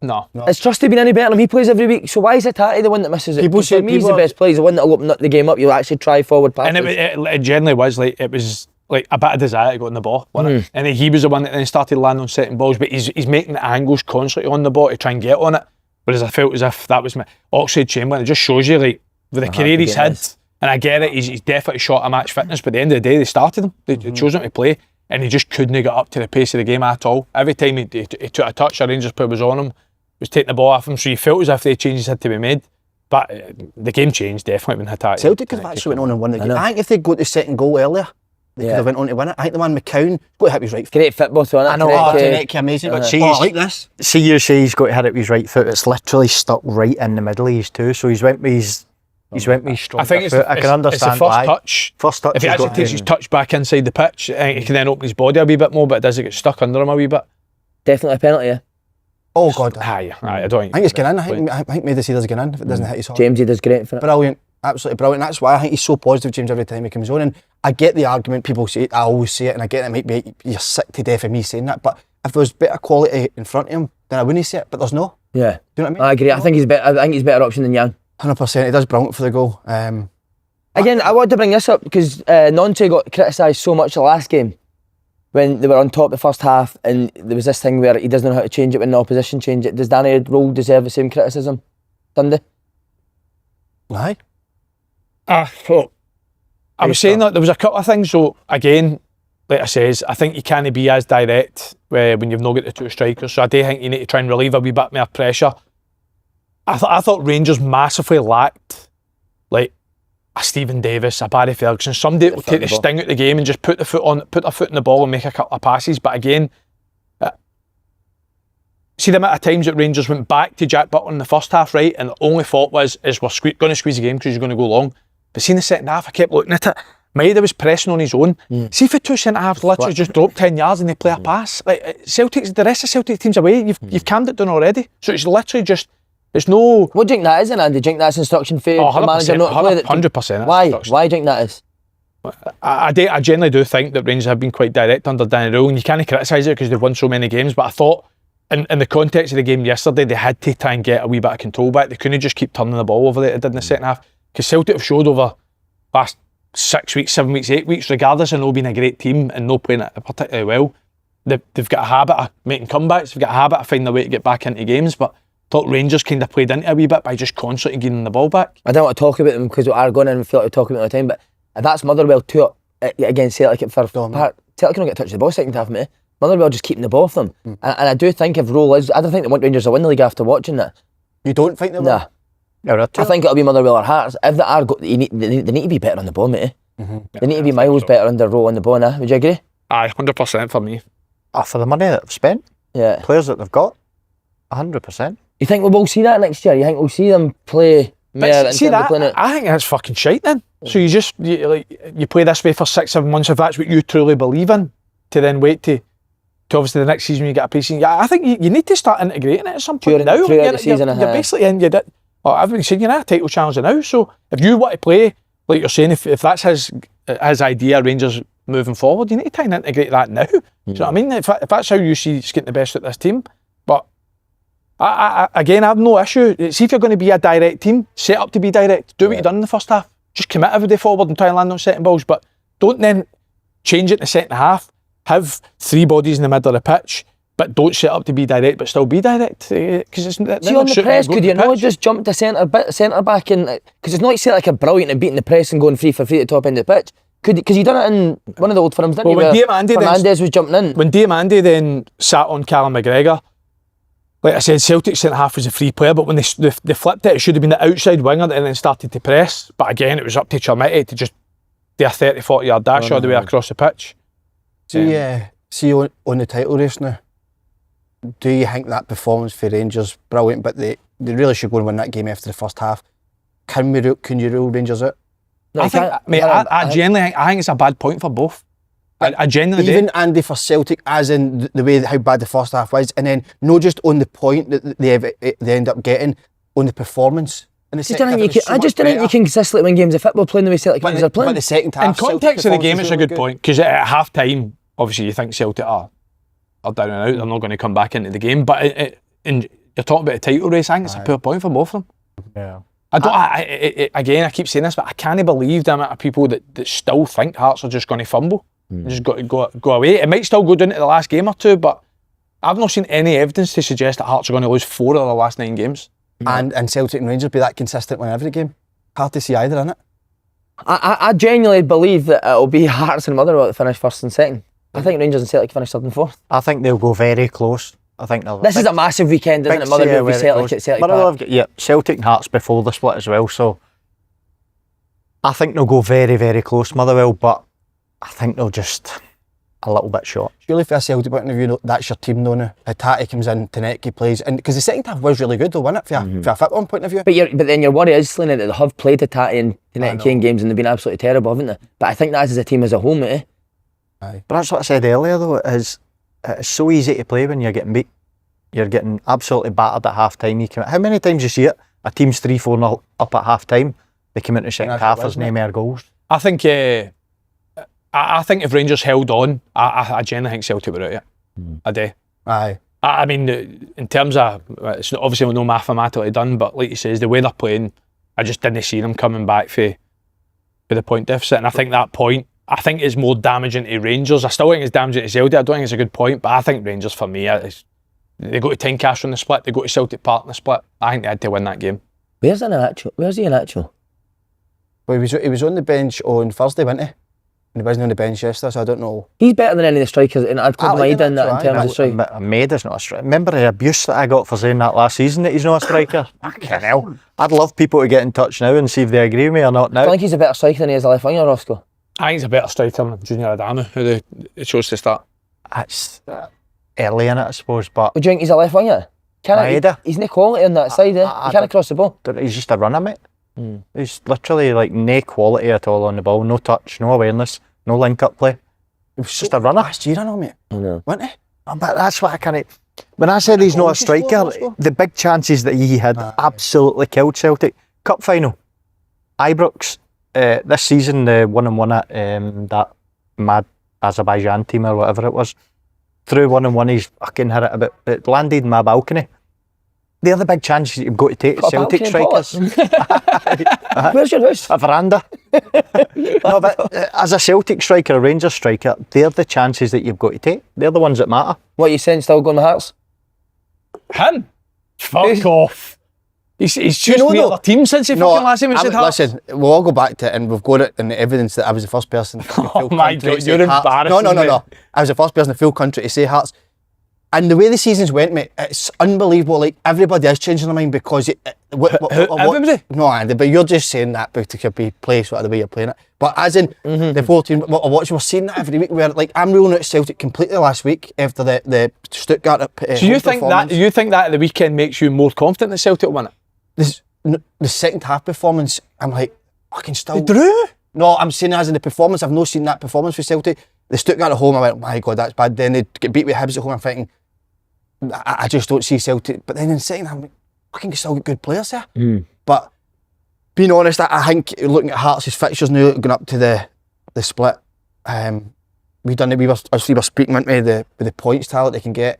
No. Is Trusty been any better than he plays every week? So why is it Tatty the one that misses it? People 'Cause say- for me, he's people the are- best player. He's the one that'll open the game up. You'll actually try forward passes. And it generally was like, it was like a bit of desire to go on the ball, wasn't it? And then he was the one that then started landing on setting balls, but he's making the angles constantly on the ball to try and get on it. Whereas I felt as if that was my Oxlade-Chamberlain. It just shows you, like, with the career he's had, and I get it, he's definitely short of match fitness, but at the end of the day, they started him. They chose him to play, and he just couldn't get up to the pace of the game at all. Every time he took a touch, a Rangers player was on him, was taking the ball off him, so you felt as if the changes had to be made. But the game changed definitely when Hattati. Celtic could have actually went on and won the game. I think if they'd got the second goal earlier, they could have went on to win it. I think the man McCown got to hit his right foot. Great football to I know, amazing. But See, I like this. See, you say he's got to hit it with his right foot. It's literally stuck right in the middle of his two. So he's went with his strong I think foot. I can understand it's the first why. touch. First touch. If he he's actually got takes to- his touch back inside the pitch, he can then open his body a wee bit more, but it does get stuck under him a wee bit. Definitely a penalty, yeah. Oh, God. Aye, I don't I think it's going in. I think maybe the Cedars going in if it doesn't hit his heart. Jamesy does great for it. Brilliant. Absolutely brilliant. That's why I think he's so positive, James, every time he comes on. And I get the argument, people say it, I always say it, and I get it might be, you're sick to death of me saying that, but if there was better quality in front of him, then I wouldn't say it, but there's no. Yeah. Do you know what I mean? I agree. I think he's a better option than Young. 100%. He does brilliant for the goal. Again, I wanted to bring this up because Nonce got criticised so much the last game when they were on top the first half, and there was this thing where he doesn't know how to change it when the opposition change it. Does Danny Rohl deserve the same criticism? Dundee? Aye. I was saying that there was a couple of things. So again, like I says, I think you can't be as direct when you've not got the two strikers. So I do think you need to try and relieve a wee bit more pressure. I thought Rangers massively lacked like a Stephen Davis, a Barry Ferguson, somebody that will take the sting out of the game and just put their foot in the ball and make a couple of passes. But again, see the amount of times that Rangers went back to Jack Butler in the first half, right? And the only thought was, we're going to squeeze the game because you're going to go long. But see in the second half, I kept looking at it. Maeda was pressing on his own. See if the two centre halves literally just drop 10 yards and they play a pass. Like the rest of Celtic teams away, you've calmed it down already. So it's literally just, there's no. What do you think that is, and Andy? Do you think that's instruction for the manager not to play that? 100%. Why? Why do you think that is? I generally do think that Rangers have been quite direct under Danny Rohl, and you can't criticise it because they've won so many games. But I thought, in the context of the game yesterday, they had to try and get a wee bit of control back. They couldn't just keep turning the ball over like they did in the second half. Because Celtic have showed over last 6 weeks, 7 weeks, 8 weeks, regardless of not being a great team and not playing it particularly well, they've got a habit of making comebacks. They've got a habit of finding a way to get back into games. But I thought Rangers kind of played into a wee bit by just constantly getting the ball back. I don't want to talk about them because we are going in and feel like we're talking about it all the time, but that's Motherwell 2 against Celtic for part. Celtic don't get touch of the ball second half, mate. Motherwell just keeping the ball off them. And I do think if Rohl is, I don't think they want Rangers to win the league after watching that. You don't think they will? Nah. I think it'll be Motherwell or Hearts. If they are, they need to be better on the ball, mate. They need to be miles better under Rohl on the ball now. Would you agree? Aye, 100% for me. For the money that they've spent, players that they've got, 100%. You think we will see that next year? You think we'll see them play more But see that, playing it? I think that's fucking shite then. So you play this way for 6-7 months if that's what you truly believe in, to then wait to obviously the next season you get a pre-season. Yeah, I think you need to start integrating it at some point now. Throughout the season, you're basically in. Everybody's saying you're in a title challenge now. So if you want to play like you're saying, if that's his idea, Rangers moving forward, you need to try and integrate that now. Do you know what I mean? If that's how you see getting the best out of this team, but I have no issue. See if you're going to be a direct team, set up to be direct. Do what you've done in the first half. Just commit every day forward and try and land on setting balls, but don't then change it in the second half. Have 3 bodies in the middle of the pitch, but don't set up to be direct, but still be direct. Because it's see on the press, could you not just jump to centre back and because it's not like a brilliant and beating the press and going free for free at the top end of the pitch. Because you done it in one of the old firms, didn't you? When Fernandes was jumping in. When Diamandi then sat on Callum McGregor, like I said, Celtic centre half was a free player, but when they flipped it, it should have been the outside winger that then started to press. But again, it was up to Chermiti to just do a 30-40 yard dash all the way across the pitch. See on the title race now, do you think that performance for Rangers brilliant, but they really should go and win that game after the first half? Can you rule Rangers out? No, I think it's a bad point for both. I genuinely even Andy for Celtic, as in the way how bad the first half was, and then not just on the point that they end up getting, on the performance. I just don't think you can consistently win games of football playing the way Celtic are playing. But the second half, in context of the game, it's a good point, because at half time, obviously you think Celtic are down and out, they're not going to come back into the game, but you're talking about a title race. I think it's a poor point for both of them. Yeah. I don't. Again, I keep saying this, but I can't believe the amount of people that still think Hearts are just going to fumble. Just got to go away. It might still go down to the last game or two, but I've not seen any evidence to suggest that Hearts are going to lose 4 of the last 9 games. And Celtic and Rangers be that consistent in every game. Hard to see either, innit? I genuinely believe that it'll be Hearts and Motherwell that finish first and second. I think Rangers and Celtic finish 3rd and 4th. I think they'll go very close. I think this is a massive weekend, isn't it? Motherwell v Celtic at Celtic Park. Celtic and Hearts before the split as well, so I think they'll go very, very close, Motherwell, but I think they'll just a little bit short. Surely for a Celtic point of view, that's your team though now. Tati comes in, Tanecki plays, and because the second half was really good though, wasn't it, for a football point of view? But then your worry is, Slaney, that they have played Tati and Tanecki in games and they've been absolutely terrible, haven't they? But I think that's as a team as a whole, mate. Aye. But that's what I said earlier though, it's so easy to play when you're getting beat. You're getting absolutely battered at half time. How many times you see it? A team's 3-4-0 up at half time, they come into the second half, there's no more goals. I think if Rangers held on, I genuinely think Celtic were out yet. I do. Aye. I mean, in terms of, it's obviously no mathematically done, but like you says, the way they're playing, I just didn't see them coming back for the point deficit. And I think that point, I think is more damaging to Rangers. I still think it's damaging to Celtic. I don't think it's a good point, but I think Rangers, for me, they go to Tynecastle in the split, they go to Celtic Park in the split. I think they had to win that game. Where's he in actual? Well, he was on the bench on Thursday, wasn't he? And he wasn't on the bench yesterday, so I don't know. He's better than any of the strikers, and I'd put Maida in that in terms of strike. Maida's not a striker. Remember the abuse that I got for saying that last season, that he's not a striker? Fucking hell. I'd love people to get in touch now and see if they agree with me or not now. I think he's a better striker than he is a left winger, Roscoe. I think he's a better striker than Junior Adama, who they chose to start. That's early in it, I suppose, but... Would you think he's a left winger? He's no quality on that side, eh? He can't cross the ball. He's just a runner, mate. He's literally like no quality at all on the ball, no touch, no awareness, no link-up play. He was just a runner. Last year, I know, mate. I know. Wasn't he? But that's what I can't... When I said he's not a striker, the big chances that he had absolutely killed Celtic. Cup final, Ibrox, this season, the 1-1 at that mad Azerbaijan team or whatever it was. Through 1-1, he's fucking hit it a bit. It landed in my balcony. The other big chances you've got to take Celtic strikers. Where's your house? A veranda. No, but as a Celtic striker, a Rangers striker, they're the chances that you've got to take. They're the ones that matter. What are you saying, still going to Hearts? Him? Fuck off. He's choosing the other team since he fucking last time he said Hearts. Listen, we'll all go back to it and we've got it in the evidence that I was the first person. Oh my God, you're embarrassing. No. I was the first person in the full country to say Hearts. And the way the seasons went, mate, it's unbelievable. Like, everybody is changing their mind because... Everybody? No, Andy, but you're just saying that because you'll be placed the way you're playing it. But as in, the 14, what I watch, we're seeing that every week. Where, like, I'm ruling out Celtic completely last week after the Stuttgart So you think that at the weekend makes you more confident that Celtic will win it? The second half performance, I'm like, fucking still... They drew? No, I'm saying as in the performance, I've not seen that performance for Celtic. The Stuttgart at home, I went, my God, that's bad. Then they get beat with Hibs at home, I'm thinking... I just don't see Celtic. But then in second, I'm like, fucking still got good players there. But being honest, I think looking at Hearts' fixtures now going up to the split, we were speaking into the points tally they can get.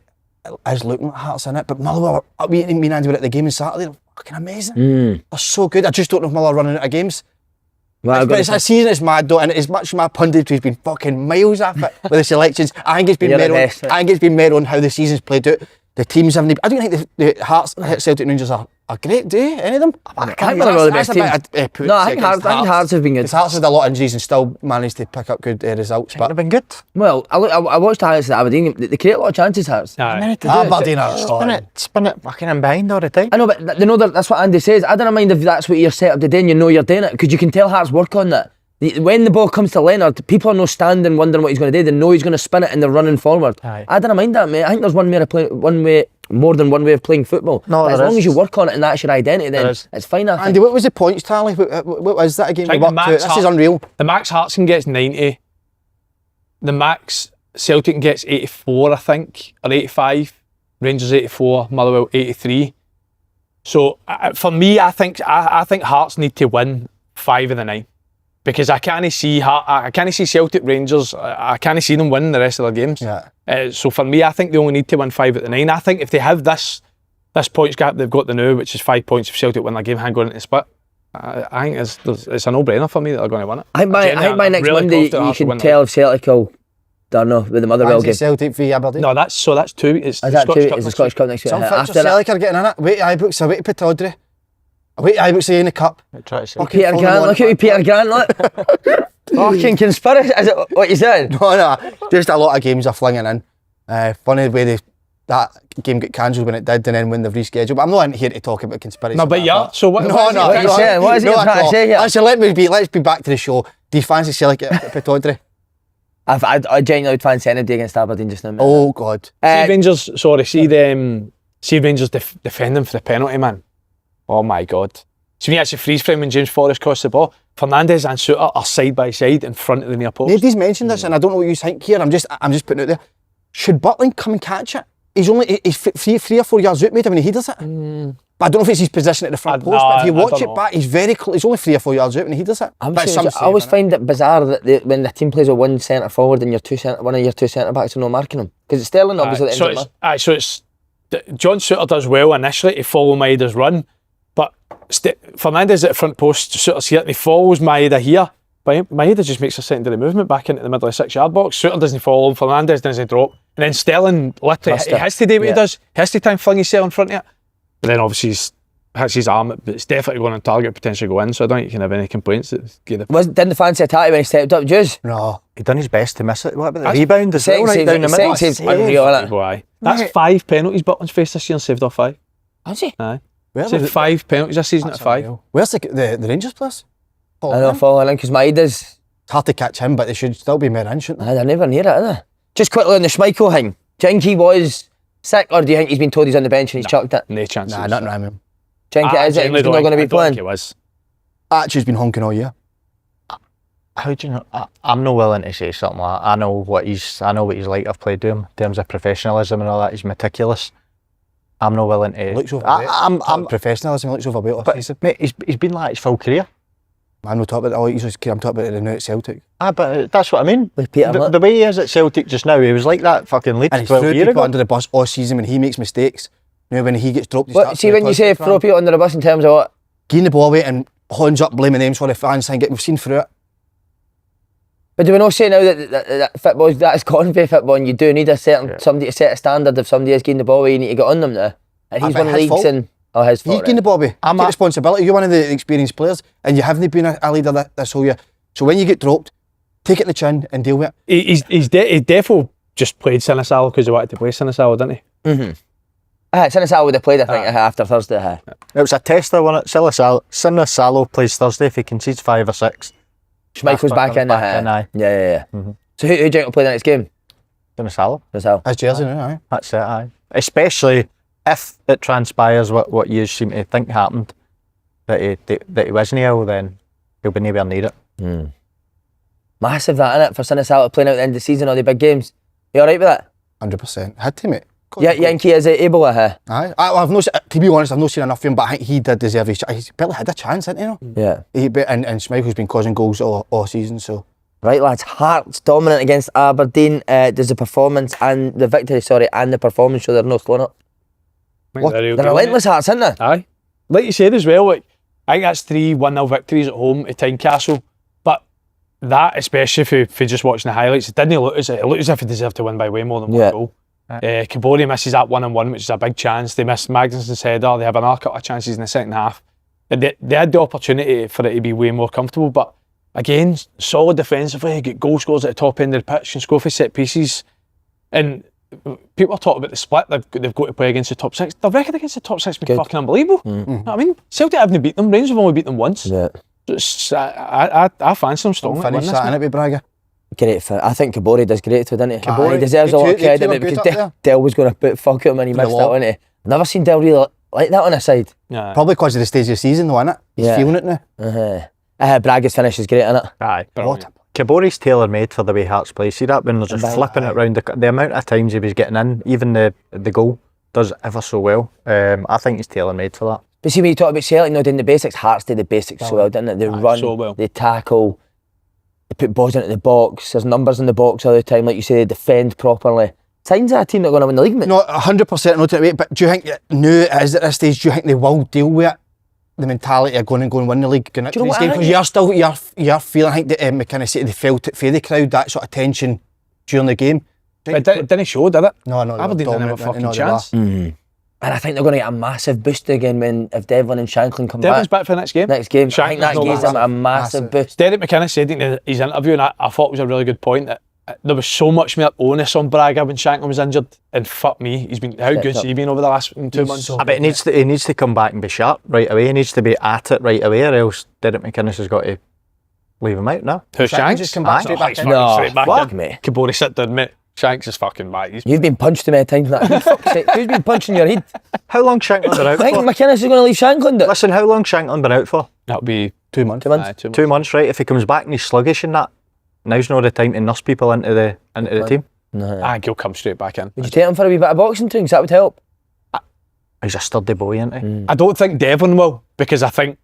I was looking at Hearts in it, but Motherwell, me and Andy were at the game on Saturday. They're fucking amazing. They're so good. I just don't know if Motherwell are running out of games. Well, but that season is mad though, and as much as my punditry's been fucking miles off it with the selections, I think it's been made on how the season's played out. The teams haven't. I don't think the Hearts, Celtic, Rangers are great. Do you? Any of them? I think they're the best team. I think Hearts have been good. Hearts had a lot of injuries and still managed to pick up good results. But they've been good. Well, I watched the Hearts at Aberdeen. They create a lot of chances, Hearts. Aberdeen are spin it fucking in behind all the time. I know, but they know that's what Andy says. I don't mind if that's what you're set up to do and you know you're doing it, because you can tell Hearts work on that. When the ball comes to Leonard, people are not standing wondering what he's going to do. They know he's going to spin it and they're running forward. Aye. I don't mind that, mate. I think there's more than one way of playing football. No, as long as you work on it and that's your identity, then it's fine. Andy, what was the points tally? What was that again? This is unreal. The max Heartson gets 90. The max Celtic gets 84, I think, or 85. Rangers 84, Motherwell 83. So for me, I think Hearts need to win 5 of the 9. Because I can't see Celtic, Rangers. I can't see them winning the rest of their games. Yeah. So for me, I think they only need to win 5 at the 9. I think if they have this this points gap they've got the now, which is 5 points if Celtic win that game, hang on into the split. I think it's a no-brainer for me that they're going to win it. I think by next really Monday you can tell if Celtic will, don't know, with the Motherwell game. Celtic v Aberdeen. No, that's 2. It's the Is that 2? Scottish Cup It's the next Scottish week. Cup next week. Some After fixtures that, Celtic are getting in it. Away to Ibrox, away to Pittodrie. Away to Ibrox in the cup. Try to say. Okay, Peter Grant, look at you, Peter Grant, look. Fucking conspiracy, is it what you said? No, just a lot of games are flinging in. Funny the way that game got cancelled when it did, and then when they've rescheduled. But I'm not in here to talk about conspiracy. No, but yeah. So what? No, what are you saying? What is it you're trying to say here? Actually, let's be back to the show. Do you fancy Celtic at Pittodrie? I genuinely would fancy anybody against Aberdeen just now. Oh God. See Rangers defending for the penalty, man. Oh my God. So when you actually freeze frame when James Forrest crossed the ball, Fernandes and Suter are side by side in front of the near post. Nobody's mentioned this, and I don't know what you think here. I'm just putting it out there. Should Butland come and catch it? He's 3 or 4 yards out, mate, when he headers it. But I don't know if it's his position at the front post. But if you watch it back, he's very close. He's only 3 or 4 yards out when he headers it. I always find it bizarre that when the team plays with one centre forward and one of your two centre backs are not marking him, because it's Sterling obviously. John Suter does well initially to follow Maeda's run, but Fernandes at the front post, Suter's here, and he follows Maeda here. But Maeda just makes a secondary movement back into the middle of the 6 yard box. Suter doesn't follow him, Fernandes doesn't drop, and then Sterling literally he has to do what he does. He has to try and fling himself in front of it. But then obviously hits his arm, but it's definitely going on target, potentially go in, so I don't think you can have any complaints. Didn't fancy attack when he stepped up, Jules? No. He done his best to miss it. What about the rebound as well, right down the middle? Unreal, isn't it? That's 5 penalties Butland's faced this year and saved off 5. Has he? Aye. Saved 5 penalties this season at 5. Where's the Rangers place? I know, following in, because Maeda's... It's hard to catch him, but they should still be more in, shouldn't they? They're never near it, are they? Just quickly on the Schmeichel thing. Do you think he was sick, or do you think he's been told he's on the bench and he's chucked it? No chance. Nah, nothing wrong with him. Do you think it is? He's not going to be playing? It was. Archie's been honking all year. How do you know? I'm not willing to say something like that. I know what he's like. I've played with him in terms of professionalism and all that. He's meticulous. I'm not willing to. Looks overweight. I'm professionalism. Looks overweight. But mate, he's been like his full career. I'm not talking about. I'm talking about the now at Celtic. But that's what I mean. With Peter, the way he is at Celtic just now, he was like that fucking Leeds And he's 12 threw years people ago. under the bus all season when he makes mistakes. You know, when he gets dropped. See, when you say throw people under the bus in terms of what? Getting the ball away and horns up, blaming them for the fans. We've seen through it. But do we not say now that football, that is convey football, and you do need somebody to set a standard? If somebody is getting the ball away, you need to get on them now. And he's won leagues and his fault. He's getting the ball away. Take responsibility. You're one of the experienced players, and you haven't been a leader this whole year. So when you get dropped, take it in the chin and deal with it. He's defo just played Sinisalo because he wanted to play Sinisalo, didn't he? Sinisalo would have played, I think, after Thursday. It was a tester, wasn't it? Sinisalo plays Thursday. If he concedes 5 or 6, Schmeichel's back in. Yeah. So who do you think will play the next game? Sinisalo. That's jersey now, aye. That's it, aye. Especially if it transpires what you seem to think happened, that he wasn't ill, then he'll be nowhere near it. Massive that, innit, for Sinisalo playing out the end of the season, all the big games. You alright with that? 100%. Had to, mate. Yeah, Yankee is able at Aye. I've not, to be honest, I've not seen enough of him, but I think he did deserve his chance. He's barely had a chance, hasn't he? Yeah. And Schmeichel's been causing goals all season, so. Right, lads, Hearts dominant against Aberdeen. Does the performance and the victory, and the performance show they're no slowing up? They're relentless, Hearts, aren't they? Aye. Like you said as well, like, I think that's 3 1-0 victories at home at Tynecastle. But that, especially if you're just watching the highlights, it didn't look as if he deserved to win by way more than one goal. Kabori misses that 1-on-1, which is a big chance. They missed Magnuson's header. They have another couple of chances in the second half. They had the opportunity for it to be way more comfortable, but again, solid defensively, get goal scores at the top end of the pitch and score for set pieces. And people are talking about the split they've got to play against the top 6. Their record against the top 6 has been fucking unbelievable. You know what I mean? Celtic haven't beat them, Rangers have only beat them once. Yeah. So I fancy them strongly. Finish that in it with Braga. Great for I think Kabori does great too, doesn't he? Kabori he deserves a lot of credit because Del was going to put fuck him when he missed that, wasn't he? Never seen Del really like that on his side. Yeah. Probably because of the stage of the season though, innit? He's feeling it now. Braga's finish is great, innit? Aye. Kabori's tailor-made for the way Hearts play. See that when they're just flipping it round, the amount of times he was getting in, even the goal, does ever so well. I think he's tailor-made for that. But see, when you talk about Celtic doing the basics, Hearts do the basics so well, didn't it? They run, so well. They tackle, they put balls into the box, there's numbers in the box all the time, like you say, they defend properly. Signs of a team that are going to win the league, mate. No, 100% not to wait, but do you think now it is at this stage, do you think they will deal with it? The mentality of going and win the league, going into Do you know these what I games? think? Because you're feeling, I think that McKenna said they felt it for the crowd, that sort of tension during the game. But it didn't show, did it? No, Aberdeen didn't have a fucking chance. And I think they're going to get a massive boost again if Devlin and Shanklin come Devlin's back. back for the next game. I think that Shanklin's gives them a massive boost. Derek McKinnon said in his interview, and I thought it was a really good point, that there was so much more onus on Braga when Shanklin was injured, and fuck me, how good's he been over the last 2 months? I bet he needs to come back and be sharp right away. He needs to be at it right away, or else Derek McInnes has got to leave him out now. Who, Shanks? Just come back straight back in. No, straight back fuck in. me. Kabori, sit down, mate. Shanks is fucking back. You've been punched too many times in that head. Fuck's sake. Who's been punching your head? How long Shanklin been out I think for? McInnes is going to leave Shanklin. Listen, how long Shanklin been out for? That'll be 2 months. 2 months. 2 months. 2 months, right? If he comes back and he's sluggish and that, now's not the time to nurse people into the team. No. I think he'll come straight back in. Would you take him for a wee bit of boxing training? That would help. He's a sturdy boy, isn't he? I don't think Devlin will, because I think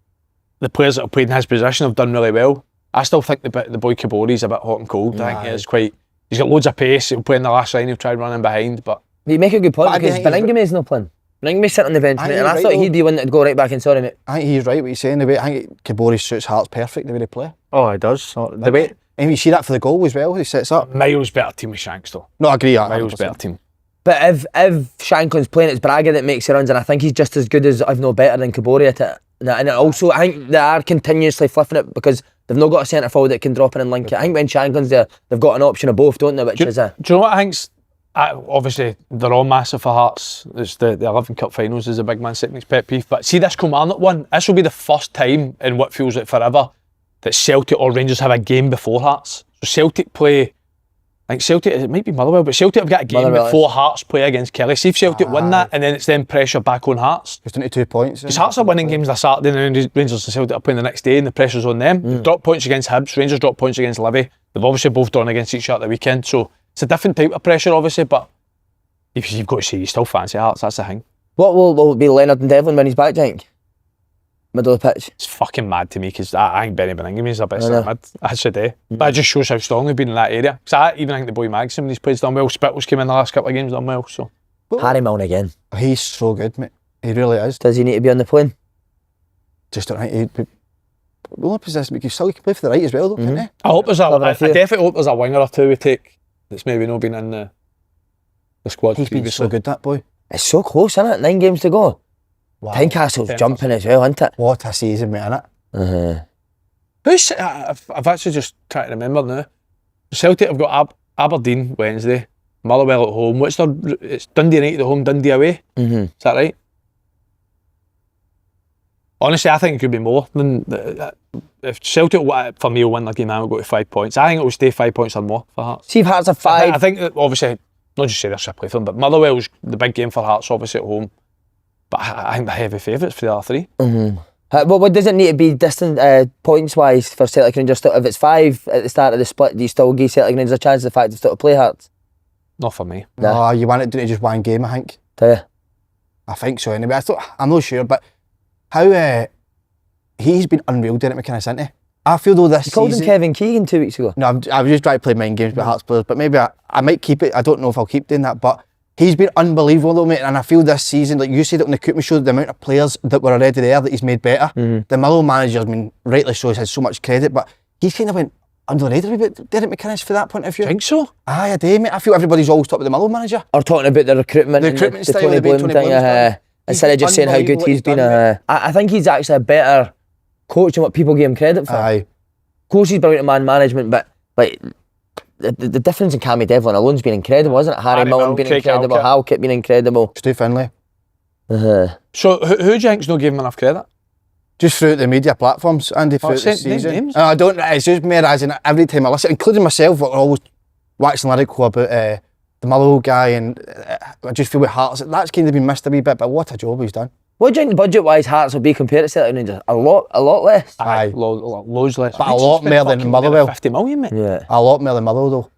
the players that have played in his position have done really well. I still think the boy Kabori's a bit hot and cold. I think he is quite. He's got loads of pace. He'll play in the last line. He'll try running behind, but You make a good point But I because think he's Bellinghami's not playing. Bellinghami's sitting on the bench, I mate, think and I he's thought right, he'd be one that'd go right back in. Sorry, mate. I think he's right what he's saying. The way I think Kabori suits Hearts perfect the way they play. Oh, he does. So, the way And you see that for the goal as well. He sets up. Miles better team with Shanks though. No, I agree. Miles better team. But if Shanklin's playing, it's Braga that makes the runs, and I think he's just as good as, if not better than Kabori at it. And also, I think they are continuously flipping it because they've not got a centre forward that can drop in and link it. I think when Shanklin's there, they've got an option of both, don't they? Which is a. Do you know what I think's? Obviously, they're all massive for Hearts. It's the 11 Cup finals is a big Man City's pet peeve. But see this Kilmarnock one, this will be the first time in what feels like forever that Celtic or Rangers have a game before Hearts. So Celtic play, I think Celtic, it might be Motherwell, but Celtic have got a game Motherwell before Hearts play against Kelly. See if Celtic win that, and then it's then pressure back on Hearts. Just 22 points. Because Hearts are winning games on Saturday, and then Rangers and Celtic are playing the next day, and the pressure's on them. They've dropped points against Hibs, Rangers dropped points against Livy. They've obviously both drawn against each other at the weekend, so it's a different type of pressure, obviously, but you've got to say you still fancy Hearts, that's the thing. What will it be Leonard and Devlin when he's back, do you think? Middle of the pitch. It's fucking mad to me because I think Benny Beningham's a bit mad. That's the day. But it just shows how strong they've been in that area. Because I even think the boy Magson, when he's played, done well. Spittles came in the last couple of games, done well. So Harry Milne again. He's so good, mate. He really is. Does he need to be on the plane? Just don't think he'd be. The only position we can still play for the right as well, though, can't he? I hope there's Clever I idea. definitely hope there's a winger or two we take that's maybe not been in the squad He's been previously. so good, that boy. It's so close, isn't it? 9 games to go. Wow. Tynecastle's 10 jumping as well, isn't it? What a season, mate, innit? Who's I've actually just tried to remember now. Celtic have got Aberdeen Wednesday, Motherwell at home. It's Dundee United at home, Dundee away. Is that right? Honestly, I think it could be more than if Celtic for me will win the game. I will go to 5 points. I think it will stay 5 points or more for Hearts. See if Hearts are 5. I think that obviously not just say they're a play for them, but Motherwell's the big game for Hearts, obviously at home. But I think they're heavy favourites for the other three. What does it need to be distant points wise for Celtic Rangers? If it's 5 at the start of the split, do you still give Celtic Rangers a chance of the fact they've still to play Hearts? Not for me. No, you want it to just one game, I think. Do you? I think so anyway. I'm not sure, but how he's been unreal, Derek McInnes, hasn't he? I feel though this You called him season... Kevin Keegan 2 weeks ago. No, I was just trying to play mind games with Hearts players, but maybe I might keep it. I don't know if I'll keep doing that, but he's been unbelievable though, mate, and I feel this season, like you said it on the Coopman show, the amount of players that were already there that he's made better. The Motherwell manager, I mean, rightly so, has had so much credit, but he's kind of went underrated a wee bit, Derek McInnes, for that point of view. Think so? Aye, I do, mate. I feel everybody's always talking about the Motherwell manager. Or talking about the recruitment, The and recruitment the style, Tony the big Bloom Tony thing. Bloom style. Instead of just saying how good unbelievable he's what been. he's done, I think he's actually a better coach than what people give him credit for. Aye. Of course, he's brilliant at man management, but like the difference in Cammy Devlin alone's been incredible, isn't it? Harry Milne been Craig incredible, Halkett. Halkett been incredible. Stu Finlay. So who do you think's not giving him enough credit? Just throughout the media platforms, Andy, throughout the saying season. names. I don't, it's just me as in every time I listen, including myself, we're always waxing lyrical about the Motherwell guy, and I just feel with Hearts, that's kind of been missed a wee bit, but what a job he's done. What do you think budget-wise Hearts will be compared to Celtic Rangers? A lot less. Aye. Loads less. But a lot more than Motherwell. 50 million, mate. Yeah, A lot more than Motherwell though.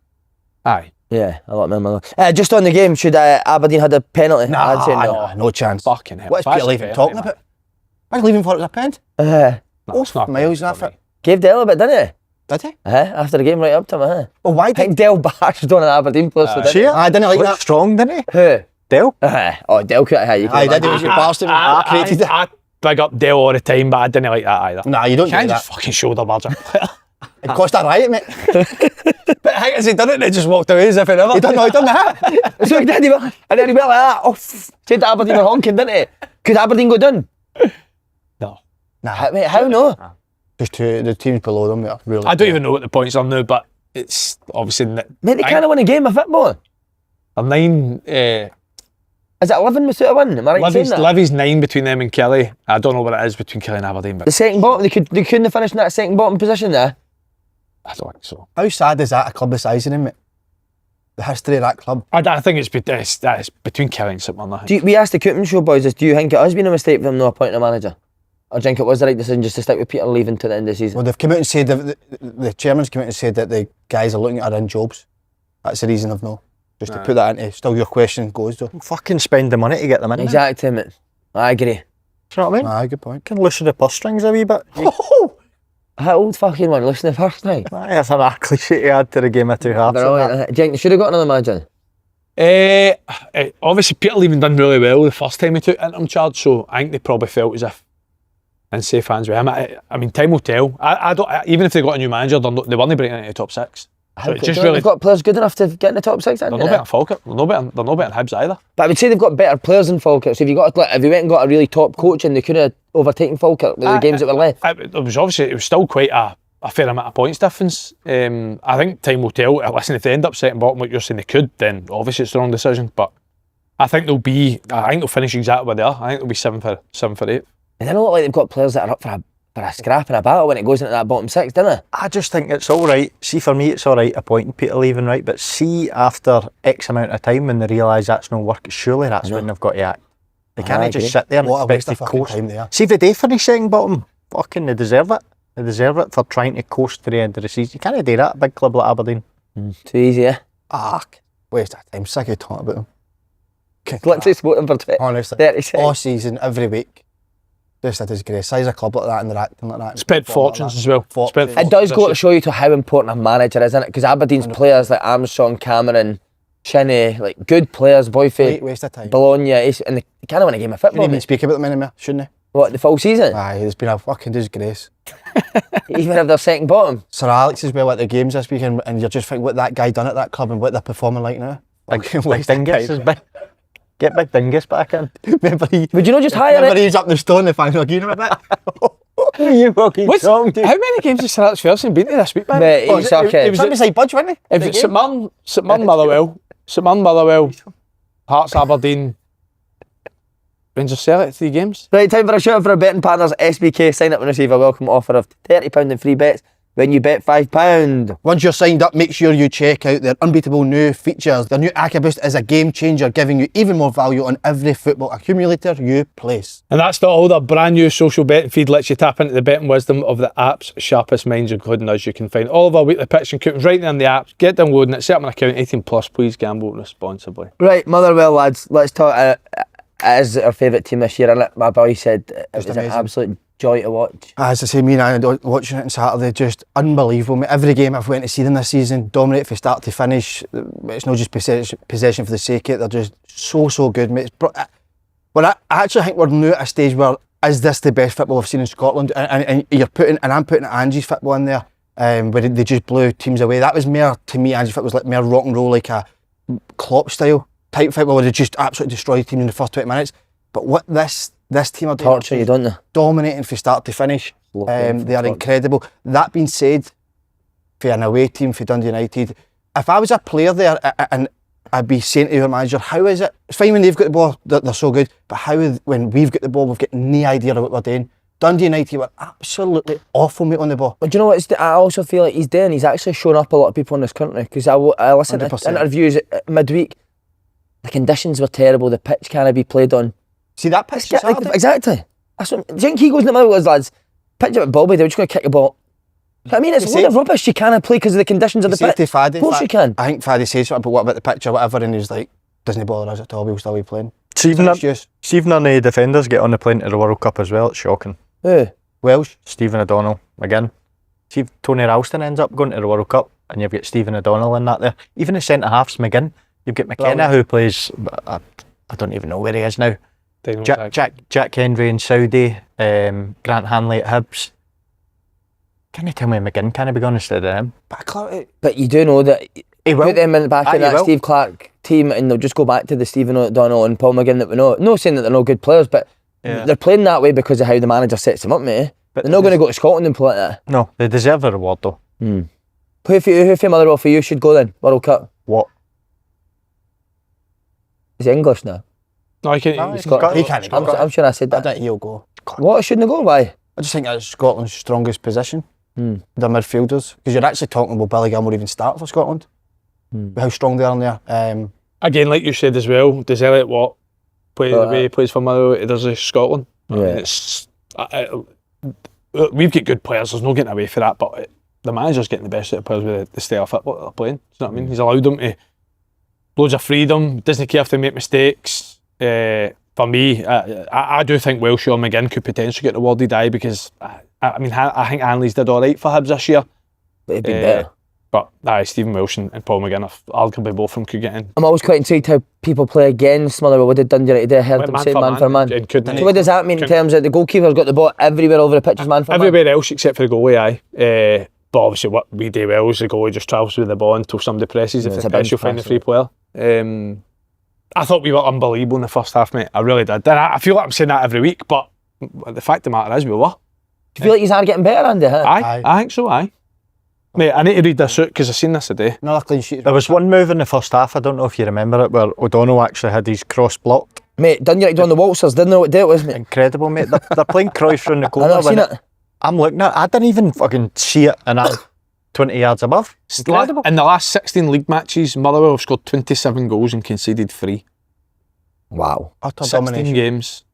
Aye. yeah, a lot more. Just on the game, should Aberdeen had a penalty? I'd say no. No chance. Fucking hell. What's That's Peter Leaving fair, talking mate. about? Why are you leaving for it was a pen? No, it's not miles fair that for fit. me. Gave Dell a bit, didn't he? Did he? After the game, right up to him. Well, why I think did Del bashed on an Aberdeen player. So See it? I didn't like Looked that. strong, didn't he? Who? Dale? Oh, Del could have. I did. It was your bastard. Created it. I big up Dale all the time, but I didn't like that either. Nah, you don't Can't do just that. fucking shoulder barge a player. It cost a riot, mate. But how has he done it and he just walked away as if he never? He done that. So he did, and then he went like that. Oh, said that Aberdeen were honking, didn't he? Could Aberdeen go down? No. Mate, how no? Just the teams below them are really. I don't even know what the points are now, but it's obviously... Mate, they can't win a game of football. They're 9... Is it 11 without a win? Am I right in saying that? Livy's 9 between them and Kelly. I don't know what it is between Kelly and Aberdeen, but The second bottom, they couldn't have finished in that second bottom position there. I don't think so. How sad is that? A club the size of them, mate. The history of that club. I think it's between Kelly and St Mirren. I think. We asked the Coopman Show boys this, do you think it has been a mistake for them not appointing a manager? Or do you think it was the right decision just to stick with Peter leaving to the end of the season? Well, they've come out and said the chairman's come out and said that the guys are looking at their own jobs. That's the reason of no. Just to put that into still your question goes though. Fucking spend the money to get them in. Exactly, mate. I agree. Do you know what I mean? Aye, good point. Can loosen the purse strings a wee bit. That old fucking one, listen to the first night. Aye, that's an cliche to add to the game of two halves. Do you think they should have got another manager? Obviously, Peter Leaving done really well the first time he took interim charge, so I think they probably felt as if in safe hands with him. I mean, time will tell. I don't. Even if they got a new manager, they weren't breaking into the top 6. So it's just really. They've got players good enough to get in the top 6. They're not better than Falkirk. They're not better than Hibs either. But I would say they've got better players than Falkirk. So if you went and got a really top coach, and they could have overtaken Falkirk with the games that were left. It was still quite a fair amount of points difference. I think time will tell. Listen, if they end up second bottom, like you're saying they could, then obviously it's the wrong decision. But I think they'll finish exactly where they are. I think they'll be 7 for 8. They don't look like they've got players that are up for a scrap and a battle when it goes into that bottom 6, don't they? I just think it's all right. See, for me, it's all right appointing Peter Leaving, right? But see, after X amount of time, when they realise that's no work, surely that's when they've got to act. They can't just sit there and What a waste expect of to fucking coast. time they are. See, if they do finish second bottom, fucking they deserve it. They deserve it for trying to coast to the end of the season. You can't do that at a big club like Aberdeen. Too easy, yeah. Waste of time. Sick of talking about them. Literally spoke them for 30 Honestly, 30 seconds. all season, every week. Just a disgrace. Size a club like that and they're acting like that. Spent fortunes as well. Spent It does go to show you to how important a manager is, isn't it? Because Aberdeen's players like Armstrong, Cameron, Shinnie, like good players, Boyford, Waste of time. Bologna, and they can't win a game of We football. didn't even Mate. speak about them anymore, shouldn't What, the full season? they? Aye, it's been a fucking disgrace. Even if they're second bottom. Sir Alex as well at the games this weekend, and you're just thinking what that guy done at that club and what they're performing like now. Big Dingus is big. Get Big Dingus back in. Remember Would you not just hire remember it? he's up the stone if I'm agreeing with that? You fucking How many games has Sir Alex Ferguson been to this week, man? Mate, he's okay. He was beside Budge, wasn't he? If it's St Mirren, Motherwell, Hearts, Aberdeen, Rangers, Celtic, 3 games. Right, time for a shout out for our betting partners. SBK, sign up and receive a welcome offer of £30 in free bets when you bet £5. Once you're signed up, make sure you check out their unbeatable new features. Their new AccaBoost is a game changer, giving you even more value on every football accumulator you place. And that's not all. Their brand new social betting feed lets you tap into the betting wisdom of the app's sharpest minds, including us. You can find all of our weekly picks and coupons right there in the app. Get downloading it, set up an account, 18 plus. Please gamble responsibly. Right, Motherwell lads, let's talk. It is our favourite team this year, and my boy said it was an amazing. absolute joy to watch. As I say, me and I watching it on Saturday, just unbelievable. Mate. Every game I've went to see them this season, dominate from start to finish. It's not just possession for the sake of it. They're just so good, mate. Well, I actually think we're now at a stage where is this the best football I've seen in Scotland? And I'm putting Angie's football in there, where they just blew teams away. That was more, to me, Angie's football was like more rock and roll, like a Klopp style type football where they just absolutely destroyed teams in the first 20 minutes. But what this team are doing, Torture you, don't they? dominating from start to finish. They are incredible. That being said, for an away team for Dundee United, if I was a player there and I'd be saying to your manager, how is it? It's fine when they've got the ball, they're so good, but when we've got the ball, we've got no idea of what we're doing. Dundee United were absolutely awful, mate, on the ball. But do you know what? I also feel like he's doing. He's actually shown up a lot of people in this country because I listened to 100%. interviews midweek. The conditions were terrible. The pitch can't be played on. See that pitch? Exactly. That's what, do you think he goes in the middle with his lads? Pitch up at Bobby, they're just going to kick the ball. I mean, it's a load of rubbish. You can't play because of the conditions of the pitch. Faddy, of course you can. I think Faddy says something, but what about the pitch or whatever, and he's like, doesn't bother us at all, we'll still be playing. See, even the defenders get on the plane to the World Cup as well, it's shocking. Who? Welsh. Stephen O'Donnell, again. See if Tony Ralston ends up going to the World Cup and you've got Stephen O'Donnell in that there. Even the centre-halves, McGinn, you've got McKenna who plays, I don't even know where he is now. Jack Henry in Saudi, Grant Hanley at Hibs. Can you tell me McGinn can't be going instead of him? But you do know that He will. put them in the back of that Steve Clarke team and they'll just go back to the Stephen O'Donnell and Paul McGinn that we know. No saying that they're not good players, but they're playing that way because of how the manager sets them up, mate. But they're not going to go to Scotland and play like that. No, they deserve a reward though. Who for Motherwell for you should go then? World Cup? What? Is it English now? No, he can't. He can't go. I'm sure I said I that. think he'll go. What? Shouldn't he go? Why? I just think that's Scotland's strongest position. The midfielders. Because you're actually talking about Billy Gilmore even start for Scotland. How strong they are in there. Again, like you said as well, does Elliot Watt play the way he plays for Motherwell? He does Scotland. I mean, it's, we've got good players, there's no getting away for that, but the manager's getting the best out of players with the style of football that they're playing. Do you know what I mean? He's allowed them to loads of freedom, doesn't care if they make mistakes. For me, I do think Welsh or McGinn could potentially get rewarded because I think Hanley's did alright for Hibs this year. But it'd be better. But Stephen Welsh and Paul McGinn, arguably both of them could get in. I'm always quite intrigued how people play against Motherwell. What did Dundee United do? I heard them say man for man. So what does that mean in terms of the goalkeeper's got the ball everywhere over the pitch as man for man? Everywhere else except for the goalie, aye. But obviously what we do well is the goalie just travels with the ball until somebody presses. If they press, you'll find the free player. I thought we were unbelievable in the first half, mate. I really did. And I feel like I'm saying that every week, but the fact of the matter is we were. Do you feel like you are getting better, Andy? Huh? Aye, I think so, aye. Mate, I need to read this out because I've seen this today. Another clean sheet. There was one move in the first half, I don't know if you remember it, where O'Donnell actually had his cross blocked. Mate, Dundee United on the waltzers, didn't know what day it was, mate. Incredible, mate. They're playing Cruyff round the I corner. know, I've seen it. I'm looking at it, I didn't even fucking see it, and I'm 20 yards above. Incredible. In the last 16 league matches, Motherwell have scored 27 goals and conceded 3. Wow. Utter 16 domination. games.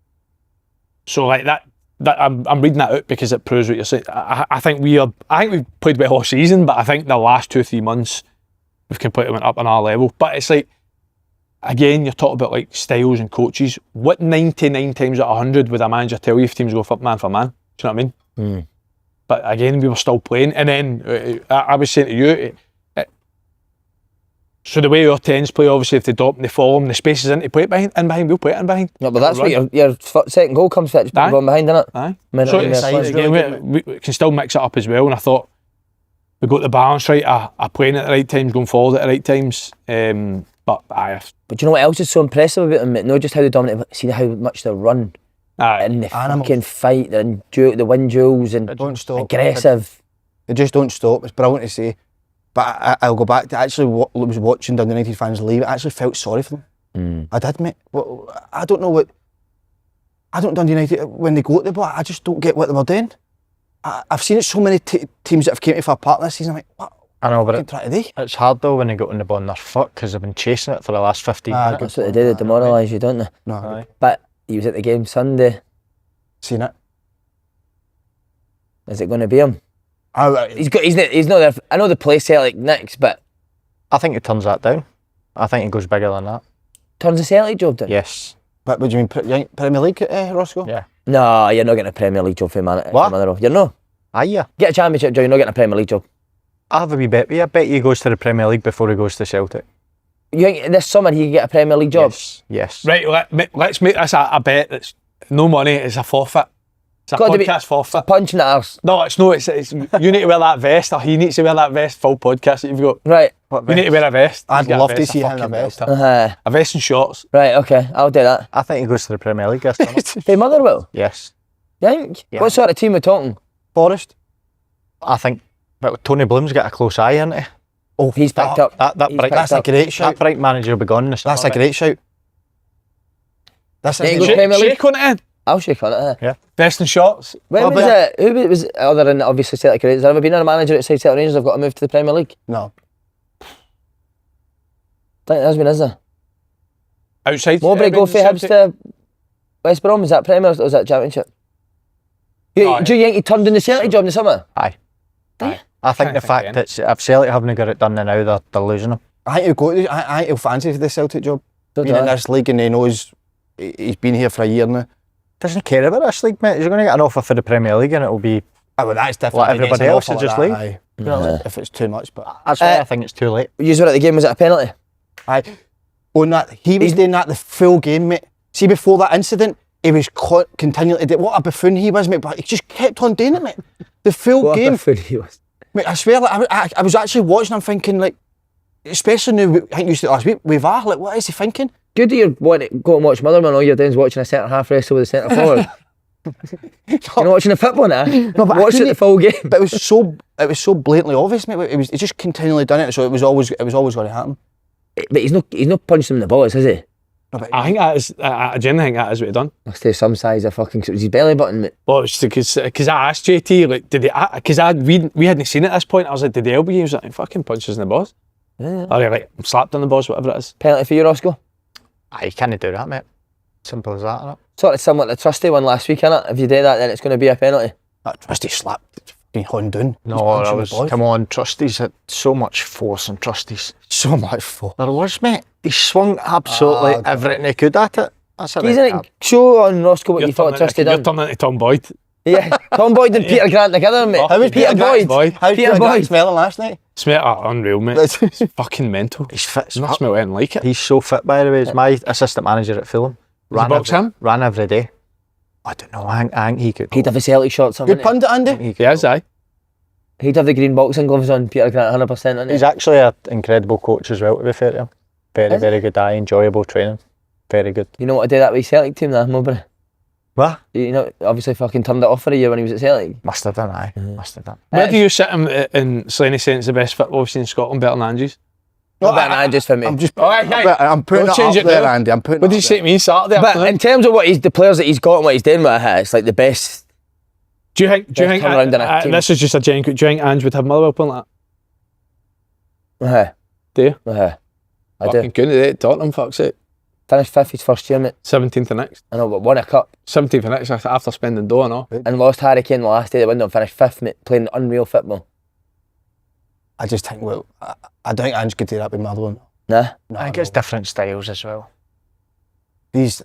So like that I'm reading that out because it proves what you're saying. I think we've played well all season, but I think the last 2-3 months we've completely went up on our level. But it's like, again, you're talking about like styles and coaches. What 99 times out of 100 would a manager tell you if teams go for man? Do you know what I mean? But again, we were still playing. And then I was saying to you, so the way our 10s play, obviously, if they drop and they follow them, the spaces in to play it behind, we'll play it in behind. No, but that's what your second goal comes from, just going behind, isn't it? Aye. So again, we can still mix it up as well, and I thought we got the balance right, playing at the right times, going forward at the right times. But you know what else is so impressive about them? Not just how they dominate, but see how much they run. And the fucking fight, and they win duels, and don't stop. Aggressive. They just don't stop. It's brilliant to see. But I'll go back to actually what was watching Dundee United fans leave. I actually felt sorry for them. I did, mate. I don't know what. I don't Dundee United when they go to the ball. I just don't get what they were doing. I've seen it so many teams that have came to fall apart this season. I'm like, what? I know, but it's hard though when they got on the ball on their foot because they've been chasing it for the last 15 minutes. That's what they do. They demoralise you, don't they? No. But he was at the game Sunday. Seen it. Is it going to be him? He's not there. I know they play Celtic next, but I think he turns that down. I think he goes bigger than that. Turns the Celtic job down? Yes. But what do you mean, Premier League, Roscoe? Yeah. No, you're not getting a Premier League job for Motherwell. You're not. Aye, yeah. Get a Championship job, you're not getting a Premier League job. I have a wee bet. I bet he goes to the Premier League before he goes to Celtic. You think this summer he can get a Premier League job? Yes. Right, let's make this a bet that's no money, it's a forfeit. It's a podcast forfeit. Punch in the arse. No, it's no, it's you need to wear that vest, or he needs to wear that vest, full podcast that you've got. Right. You need to wear a vest. I'd love to see him in a vest. A vest and shorts. Right, okay, I'll do that. I think he goes to the Premier League this summer. Hey, Motherwell? Yes. You think? Yeah. What sort of team are we talking? Forest? I think, but Tony Bloom's got a close eye on it. Oh, he's picked up. That's a great shout. That bright manager will be gone this summer. That's a great shout. That's a Shake- great Premier League? Shake on it in. I'll shake on it. Yeah. Vest and shorts. When was it? Who was other than obviously Celtic Rangers? Has there ever been a manager outside Celtic Rangers have got to move to the Premier League? No. I think there's been, is there? Outside. Mowbray go for Hibs to West Brom. Was that Premier or was that Championship? Do you think he turned in the Celtic job in the summer? Aye. Aye. I think the fact that if Celtic haven't got it done now, they're losing him. I think he'll fancy the Celtic job. Being in this league, and he knows he's been here for a year now. Doesn't care about this league, mate. He's going to get an offer for the Premier League and it'll be well, that's different. What, everybody else should just leave? Aye. Well, if it's too much, but That's why I think it's too late. You were at the game, was it a penalty? aye. On that, he was doing that the full game, mate. See, before that incident, he was continually. What a buffoon he was, mate. But he just kept on doing it, mate. The full game. He was. Mate, I swear, like, I was actually watching. I'm thinking, like, especially now. I think you used it last week with VAR. Like, what is he thinking? Good that you're wanting to go and watch Motherwell. All you're doing is watching a centre half wrestle with a centre forward. You're not watching the football now. No, but watch it the full game. But it was so blatantly obvious, mate. He just continually done it, so it was always going to happen. But he's not punching him in the balls, is he? No, but I think that is. I genuinely think that is what he done. Must have some size of fucking. It was his belly button, mate. Well, it's because I asked JT, like, did he? Because we hadn't seen it at this point. I was like, did he elbow you? He was like, fucking punches in the balls. Yeah. Or he like slapped on the balls, whatever it is. Penalty for you, Roscoe. You can't do that, mate. Simple as that, innit? Sort of similar to the Trusty one last week, innit? If you do that, then it's going to be a penalty. that Trusty slapped fucking Hondoon. No, come on, Trustees had so much force on Trustees. So much for. There was, mate. He swung absolutely everything he could at it. That's a Isn't it? Show on Roscoe what you thought Trusty You're done. turning into Tom Boyd. Yeah, Tom Boyd and Peter Grant together, mate. How was Peter Boyd? How's Peter Peter Boyd smelling last night? Smell unreal, mate. It's fucking mental. He's fit. I've not smelled anything like it. He's so fit, by the way. He's my assistant manager at Fulham. Box him? Ran every day. I don't know. I think he could. He'd have the Celtic shorts on. Good wouldn't pundit, Andy. He is, aye. He'd have the green boxing gloves on. Peter Grant, 100%. Wouldn't He's he? actually an incredible coach as well, to be fair to him. Very, Is he? very good eye. Enjoyable training. Very good. You know what I did that with his Celtic team, now, Mowbray? What? You know, obviously fucking turned it off for a year when he was at Celtic. Must have done, aye. Must have done. Where do you sit him in Slaney saying it's the best football we've seen in Scotland, better than Andrews? Not better than Andrews for me. I'm just. aye. I'm putting We'll it change up it there, now. Andy. I'm putting. What it did you up say there. to me Saturday But afternoon? in terms of the players that he's got and what he's doing with it, it's like the best. Do you think turnaround in a team. this is just a genuine, do you think Ange would have Motherwell playing like that? Do you? I do. Fucking couldn't they? Tottenham, fuck's sake. Finished 5th his first year, mate. 17th the next. I know, but won a cup 17th the next after spending dough and all. and lost Harry Kane the last day of the window and finished 5th, mate, playing unreal football. I just think. Well, I don't think Ange could do that with Motherwell. Nah. No, I think it's different styles as well. These.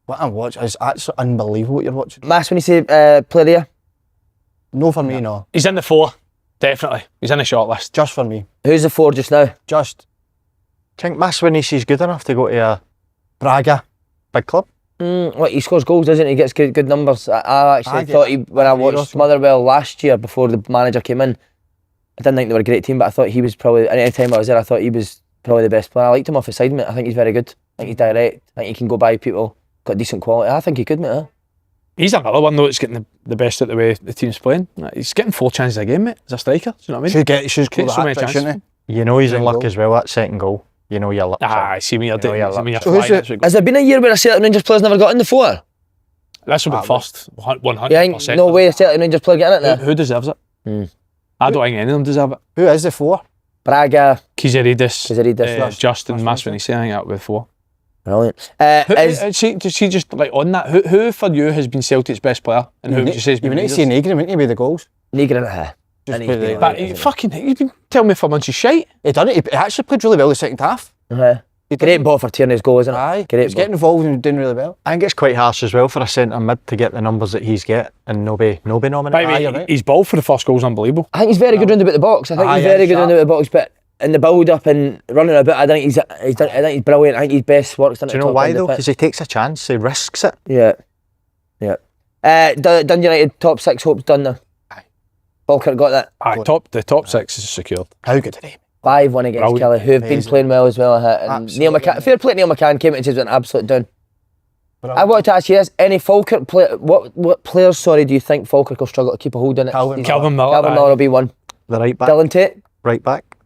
What I'm watching is actually unbelievable. What you're watching. Mass, when you say player there, No, for me, no. He's in the 4, definitely. He's in the shortlist. Just for me. who's the 4 just now? Just Do you think Maswini's good enough to go to a Braga. big club? What, he scores goals, doesn't he? He gets good numbers. I actually I get thought that. when I I agree, watched Russell. Motherwell last year before the manager came in, I didn't think they were a great team, but I thought he was probably, any time I was there, I thought he was probably the best player. I liked him off the side, mate. I think he's very good. I think he's direct. I think he can go by people, got decent quality. I think he could, mate. Huh? He's another one though that's getting the best at the way the team's playing. He's getting 4 chances a game, mate, as a striker. Do you know what I mean? Should score Takes the so many hat-trick, chances. shouldn't he? You know he's in Second luck goal. as well, that second goal. You know your luck. I see me, you're You know, you're flying. So who's That's what Has there been a year where a Celtic Rangers player's never got in the 4? This will be first, 100%. Yeah, ain't no way a Celtic Rangers player getting it now. Who deserves it? I don't think any of them deserve it. Who is the 4? Braga, Kizaridis, Justin, Maswinisi, I think that would be 4. brilliant. See, just like on that, who for you has been Celtic's best player? And who would you say has You been would need to see Rangers? Negri, wouldn't you, with the goals? Negrin, Just And put he's the- been But you've been telling me for months he's shite. He done it. He actually played really well the second half. He Great ball for Tierney's goal, isn't it? Aye. Great He's ball. getting involved and doing really well. I think it's quite harsh as well for a centre mid to get the numbers that he's get and no be nominated. Aye, you're right. his ball for the first goal is unbelievable. I think he's very good round about the box. I think Aye, he's yeah, very good sharp. round about the box, but in the build up and running about, I think I think he's brilliant. I think his best work's done. Do you know why though? Because he takes a chance, he risks it. Yeah. Dundee United top 6 hopes done now. Aye. Falkirk got that. Aye, the top 6 is secured. How good are they? 5-1 against Brilliant. Kelly, who have been Amazing. playing well as well. And Neil Absolutely. McCann, fair play to Neil McCann, came and just went absolute down. Brilliant. I wanted to ask you this: any Falkirk what players? Sorry, do you think Falkirk will struggle to keep a hold on it? Calvin Calvin Miller. Calvin aye. Miller will be one. The right back. Dylan Tate, Right back.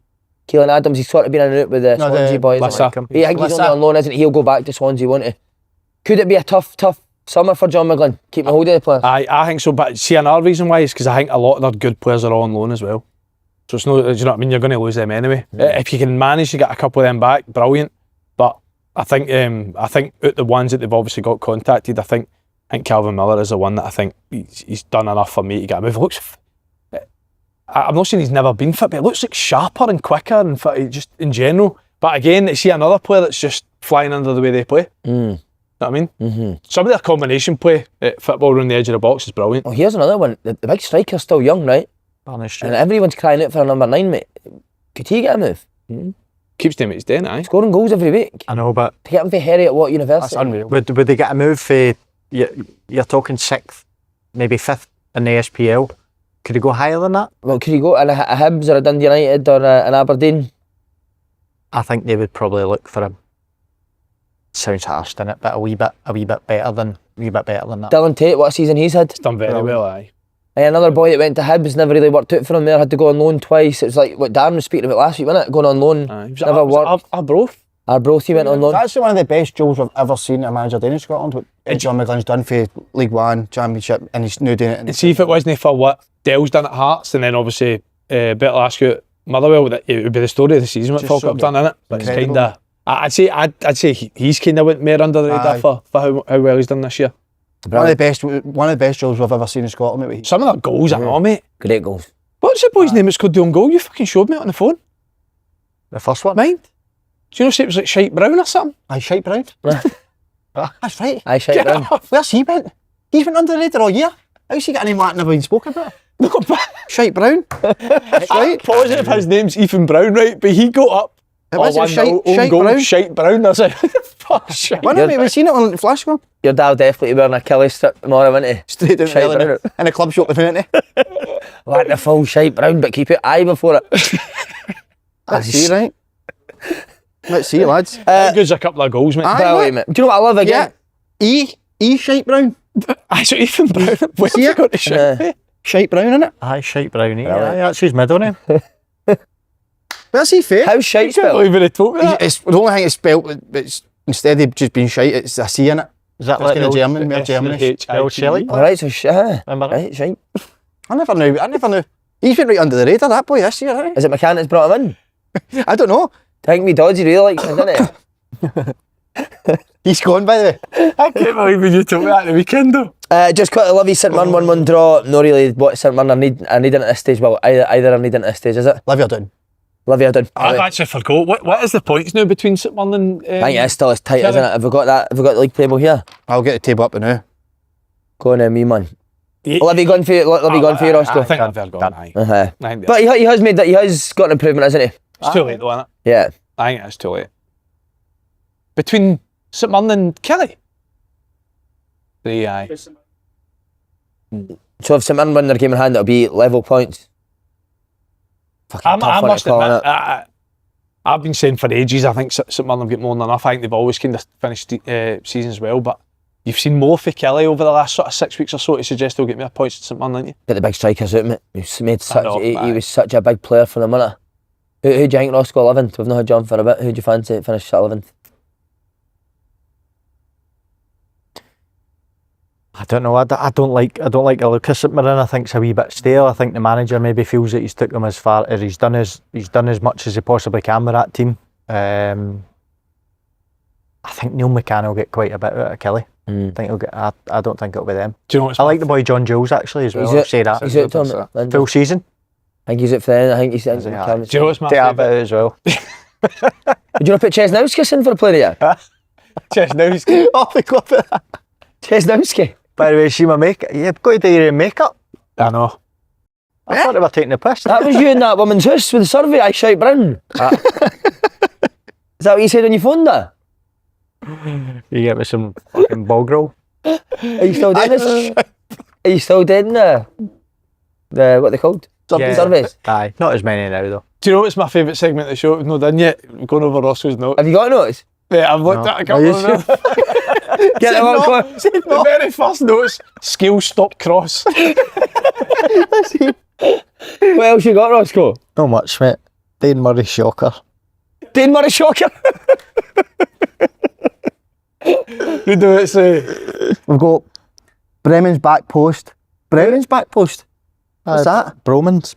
Keelan Adams. He's sort of been in and out with the No, Swansea the boys. Lissa. Like him. I think he's Lissa. only on loan, isn't he? He'll go back to Swansea, won't he? Could it be a tough summer for John McGlynn? Keep a hold of the players. I think so, but see another reason why is because I think a lot of their good players are all on loan as well. So it's no, do you know what I mean? You're going to lose them anyway. If you can manage to get a couple of them back, brilliant. But I think out the ones that they've obviously got contacted, I think Calvin Miller is the one that I think he's done enough for me to get a move. I'm not saying he's never been fit, but it looks like sharper and quicker and fit, just in general. But again, see another player that's just flying under the way they play. Know what I mean? Some of their combination play at football around the edge of the box is brilliant. Oh, here's another one. The big striker's still young, right? And everyone's crying out for a number 9, mate. Could he get a move? Keeps doing what he's doing, aye. Scoring goals every week. I know, but To get him for Harry at what university? That's unreal. would they get a move for, you're talking 6th, maybe 5th in the SPL? Could he go higher than that? Well, could he go in a Hibs or a Dundee United or an Aberdeen? I think they would probably look for him. Sounds harsh, doesn't it? But a wee bit better than that. Dylan Tate, what a season he's had. He's done very well, aye. Another boy that went to Hibs, never really worked out for him there, had to go on loan twice. It was like what Darren was speaking about last week, wasn't it? Going on loan, Aye. never worked. Arbroath. Arbroath, he went on loan. That's one of the best jobs I've ever seen a manager doing in Scotland. What John McGlynn's done for League One, Championship, and he's now doing it. And see if it wasn't for what Dell's done at Hearts, and then obviously better ask you Motherwell, that it would be the story of the season what Just Falkirk have done, innit? But it's incredible. kind of, I'd say he's kind of went more under the radar Aye. for how well he's done this year. One of the best jobs we've ever seen in Scotland, mate. Some of their goals, I know, mate. Great goals. What's the boy's name that scored the own goal? You fucking showed me it on the phone. The first one? Mind? Do you know say it was like Shite Brown or something? Aye, Shite Brown. That's right. I shite Get down. off. Where's he been? He's been under the radar all year. How's he got any mark never been spoken about? No, but Shite Brown. That's I'm right. positive his name's Ethan Brown, right? But he got up. It was one Shite- nil, own Shite goal, Brown. Shite Brown. I was like, fuck, shite. Why not, mate? We've seen it on Flash Score. Your dad definitely wearing a Achilles strip tomorrow, wasn't he? Straight down Shite the alley Brown. in a club shop, isn't it? Like the full Shite Brown, but keep your eye before it. Let's see, right? Let's see, lads. How good's a couple of goals, mate? Aye. Brilliant, mate. Do you know what I love again? Yeah. E Shite Brown. Aye, so Ethan Brown. Where's See he it? got to shite? Yeah. Shite Brown, innit? Aye, Shite Brownie. Brilliant. Aye, that's his middle name. Where's he fair? How's Shite I can't spelled? believe it told me that. It's the only thing it's spelled, it's instead of just being shite, it's a C in it. Is that It's like kind the of old, German, more Germanish. the old Celtic? Alright, so Remember that? right, Shite. I never knew. He's been right under the radar, that boy, this year, hasn't Is it McCann brought him in? he? I don't know. I think me Dodgy really likes him, doesn't he? He's gone, by the way. I can't believe you told me that at the weekend, though. Just quickly, Livy St Mirren 1-1 draw. Not really what St Mirren are needing at this stage. Well, either are needing at this stage, is it? Live your down. Livy are done. I've actually forgot. What is the points now between St Mirren and... I think it's still as tight, isn't it? Have we got that? Have we got the league table here? I'll get the table up now. Go on, me man. Yeah. Livy gone for you, Roscoe. I think I've gone, aye. Uh-huh. I think But he has made that. He has got an improvement, hasn't he? it's too late, though, isn't it? Yeah. I think it's too late. Between St Mirren and Kelly? Aye. So if St Mirren win their game in hand, it'll be level points. Fucking I tough one must to call, admit, innit? I've been saying for ages, I think St Mirren have got more than enough. I think they've always kind of finished seasons well, but you've seen more for Kelly over the last sort of 6 weeks or so to suggest they'll get more points at St Mirren, haven't you? Get the big strikers out, mate. He's made such. know, He aye. was such a big player for them, wasn't he? Who do you think Roscoe 11th? We've not had John for a bit. Who do you fancy finish 11th? I don't know. I don't like the look of St Mirren. I think it's a wee bit stale. I think the manager maybe feels that he's took them as far as he's done as much as he possibly can with that team. I think Neil McCann will get quite a bit out of Kelly. I think he'll get. I don't think it'll be them. Do you know what's I like the boy John Jules actually as well. He's I'll out- say that. He's out to him. Full season. I think he's out for the end. I think he's out. Is he? Do Do you know what's my Take that bit favourite? out as well. you not put Chesnowski in for a player yet? Chesnowski. Oh, we got it. Chesnowski. By the way, see my makeup. You've got to do your own makeup. I know. I thought they were taking the piss. That was you in that woman's house with the survey. I shout Brown. Is that what you said on your phone, there? You get me some fucking bog roll. Are you still doing this? Are you still doing the what they called? Surveys. Aye, not as many now though. Do you know what's my favourite segment of the show we've not done yet? We're going over Roscoe's notes. Have you got a notice? Yeah, I've looked at a couple you of them. Get them on. Go on. The very first notes, scale stop cross. What else you got, Roscoe? Not much, mate. Dane Murray shocker. Dane Murray shocker. Who do it say? We've got Bremen's back post. Bremen's back post. What's that? Brahmins.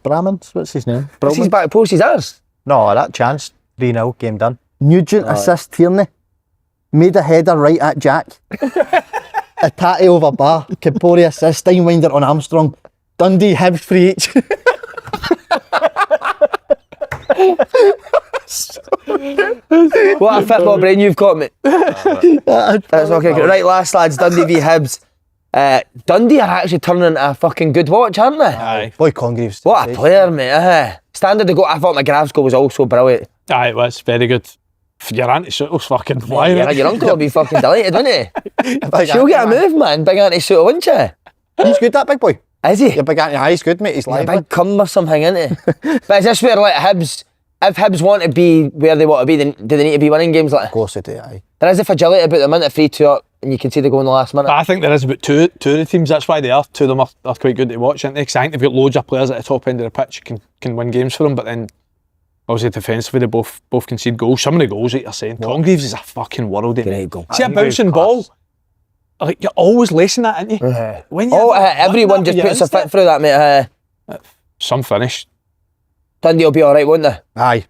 What's his name? This is back post. He's ours. No, that chance. 3-0, game done. Nugent assist Tierney. Made a header right at Jack. A tatty over bar. Kapori assist. Steinwinder on Armstrong. Dundee Hibs free each. What a football brain you've got, mate. That's okay. Right, last lads, Dundee v Hibs. Dundee are actually turning into a fucking good watch, aren't they? Aye. Boy, Congreve's. What a player, mate. Standard to go. I thought McGrath's goal was also brilliant. Aye, it was very good. Your Auntie Sootle's fucking flying. Yeah, your uncle will be fucking delighted, wouldn't he? She'll get a move, man. Big Auntie Sootle, wouldn't she? He's good, that big boy. Is he? Your big auntie, aye, he's good, mate. He's A live. big cum or something, isn't he? But is this where, like, Hibs, if Hibs want to be where they want to be, then do they need to be winning games like Of course they do, aye. there is a fragility about the minute 3-2 up and you can see they go in the last minute. But I think there is about two of the teams. That's why they are. Two of them are quite good to watch, aren't they? Because I think they've got loads of players at the top end of the pitch who can win games for them. But then, obviously, defensively, they both concede goals. Some of the goals that you're saying, Congreves is a fucking worldie. Great goal. See a bouncing ball. Like, you're always lacing that, aren't you? When you Everyone just puts a foot through that, mate. Some finish. Dundee will be alright, won't they? Aye.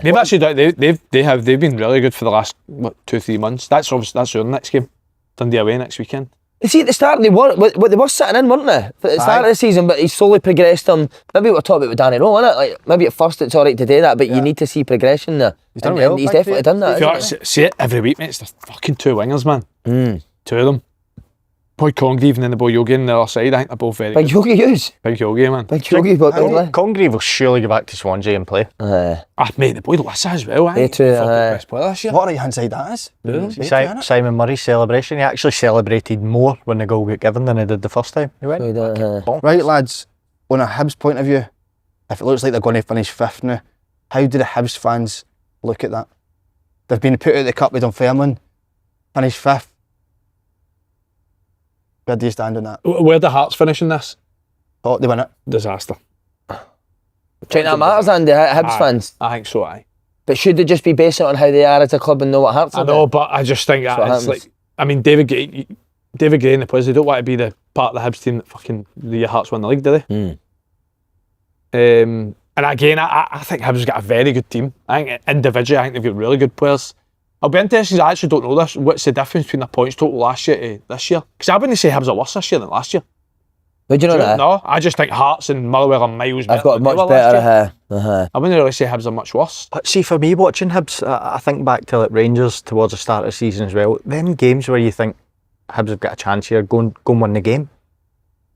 They've actually done, they've been really good for the last 2-3 months. That's their next game. Dundee away next weekend. You see, at the start they were sitting in, weren't they? At the start of the season, but he slowly progressed them. Maybe we're talking about with Danny Rohl, innit? Like, maybe at first it's alright to do that, but you need to see progression there. He's done And well, he's thank definitely you. done that. If you isn't he? see it every week, mate, it's the fucking two wingers, man. Two of them. Boy Congreve and then the boy Yogi on the other side. I think they're both very Big good. Yogi Hughes. Big Yogi, man. Big Yogi, but lovely. Congreve will surely go back to Swansea and play. Mate, the boy Lissa as well. They too, Fucking best player this year. What right hand side that is? Simon Murray's celebration, he actually celebrated more when the goal got given than he did the first time. He went, Right, lads, on a Hibs point of view, if it looks like they're going to finish fifth now, how do the Hibs fans look at that? They've been put out of the cup with Dunfermline, finished fifth. Where do you stand on that? Where the Hearts finishing this? Thought they win it. Disaster. Do you think that matters, Andy, Hibs fans? I think so, aye. But should they just be basing it on how they are as a club and know what Hearts are I know, but I just think That's what that it's happens. like, I mean, David Gray and the players, they don't want to be the part of the Hibs team that fucking the Hearts win the league, do they? And again, I think Hibs got a very good team. I think individually, I think they've got really good players. I'll be interested, I actually don't know this, what's the difference between their points total last year to this year? Because I wouldn't say Hibs are worse this year than last year. Would you know that? No, I just think Hearts and Motherwell are miles better. I've got than much they were last better. year. I wouldn't really say Hibs are much worse. But see, for me watching Hibs, I think back to like Rangers towards the start of the season as well. Them games where you think Hibs have got a chance here, go and win the game.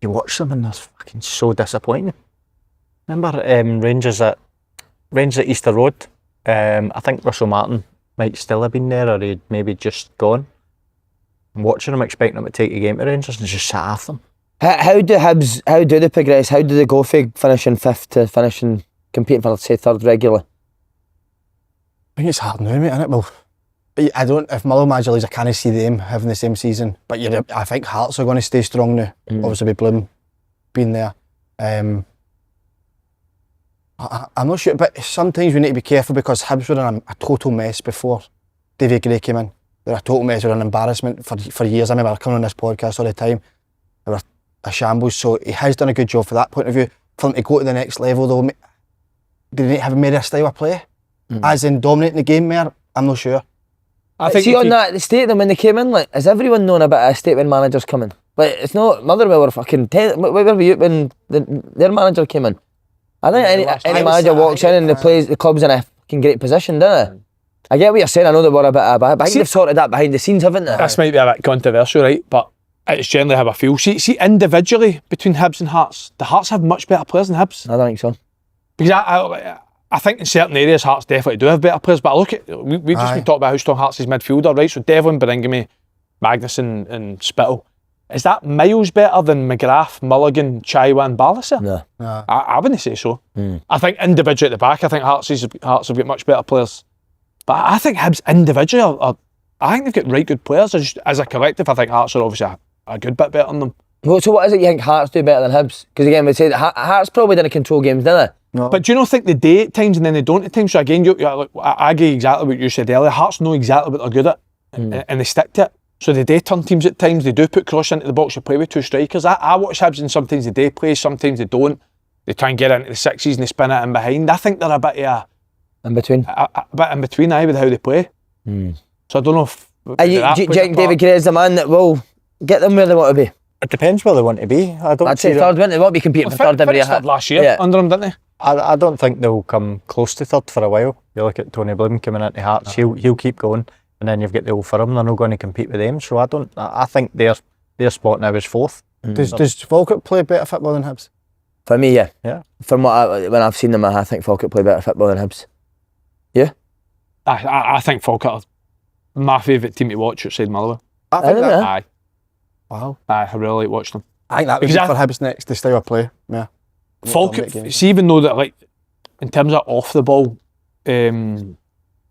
You watch them and they're fucking so disappointing. Remember Rangers at Easter Road? I think Russell Martin might still have been there, or he'd maybe just gone. I'm watching them, expecting them to take a game to Rangers, and just sat off them. How do they progress? How do they go from finishing fifth to finishing, competing for, let's say, third regularly? I think it's hard now, mate, isn't it? Well, I don't, if Motherwell manager leaves, I can't see them having the same season. But I think Hearts are going to stay strong now. Obviously with Bloom being there. I'm not sure, but sometimes we need to be careful because Hibs were in a total mess before David Gray came in. They were a total mess, they were an embarrassment for years. I remember coming on this podcast all the time. They were a shambles, so he has done a good job for that point of view. For them to go to the next level though, they need to have a style of play. As in dominating the game more, I'm not sure. I think See, on that, the state of them when they came in, like, has everyone known about a state when managers come in? Like, it's not, Motherwell were fucking 10, where were you when their manager came in? I think any manager walks in and the club's in a fucking great position, doesn't it? I get what you're saying, I know they were a bit bad, but I think they've sorted that behind the scenes, haven't they? This might be a bit controversial, right? But it's generally how I feel. See, individually between Hibs and Hearts, the Hearts have much better players than Hibs. I don't think so. Because I think in certain areas Hearts definitely do have better players. But I look at we've just been talking about how strong Hearts' midfielder, right? So Devlin, Berengami, Magnuson, and Spittle. Is that miles better than McGrath, Mulligan, Chaiwa and Balliser? No. I wouldn't say so. I think individually at the back, I think Hearts have got much better players. But I think Hibs individually I think they've got right good players. As a collective, I think Hearts are obviously a good bit better than them. Well, so what is it you think Hearts do better than Hibs? Because again, we'd say that Hearts probably didn't control games, didn't they? No. But do you not think they do at times and then they don't at times? So again, I agree exactly what you said earlier. Hearts know exactly what they're good at and they stick to it. So they do turn teams at times, they do put cross into the box, you play with two strikers. I watch Hibs and sometimes they do play, sometimes they don't. They try and get into the sixes and they spin it in behind. I think they're a bit in between. A bit in between with how they play. So I don't know if... Do you think David Gray is the man that will get them where they want to be? It depends where they want to be. I don't I'd see say third, wouldn't they? What be competing for third every year? Finished third last year Yeah. under him, didn't they? I don't think they'll come close to third for a while. You look at Tony Bloom coming into Hearts, he'll keep going, and then you've got the Old Firm. They're not going to compete with them. So I think their spot now is fourth. Does Falkirk play better football than Hibs? For me, yeah. Yeah. From when I've seen them, I think Falkirk play better football than Hibs. Yeah. I think Falkirk are my favourite team to watch outside Motherwell. I think don't that. know. Aye. Wow. Aye, I really like watching them. I think that would be Because for Hibs next, the style of play. Yeah. Falkirk, Dominate games. see, even though that, like, in terms of off the ball, it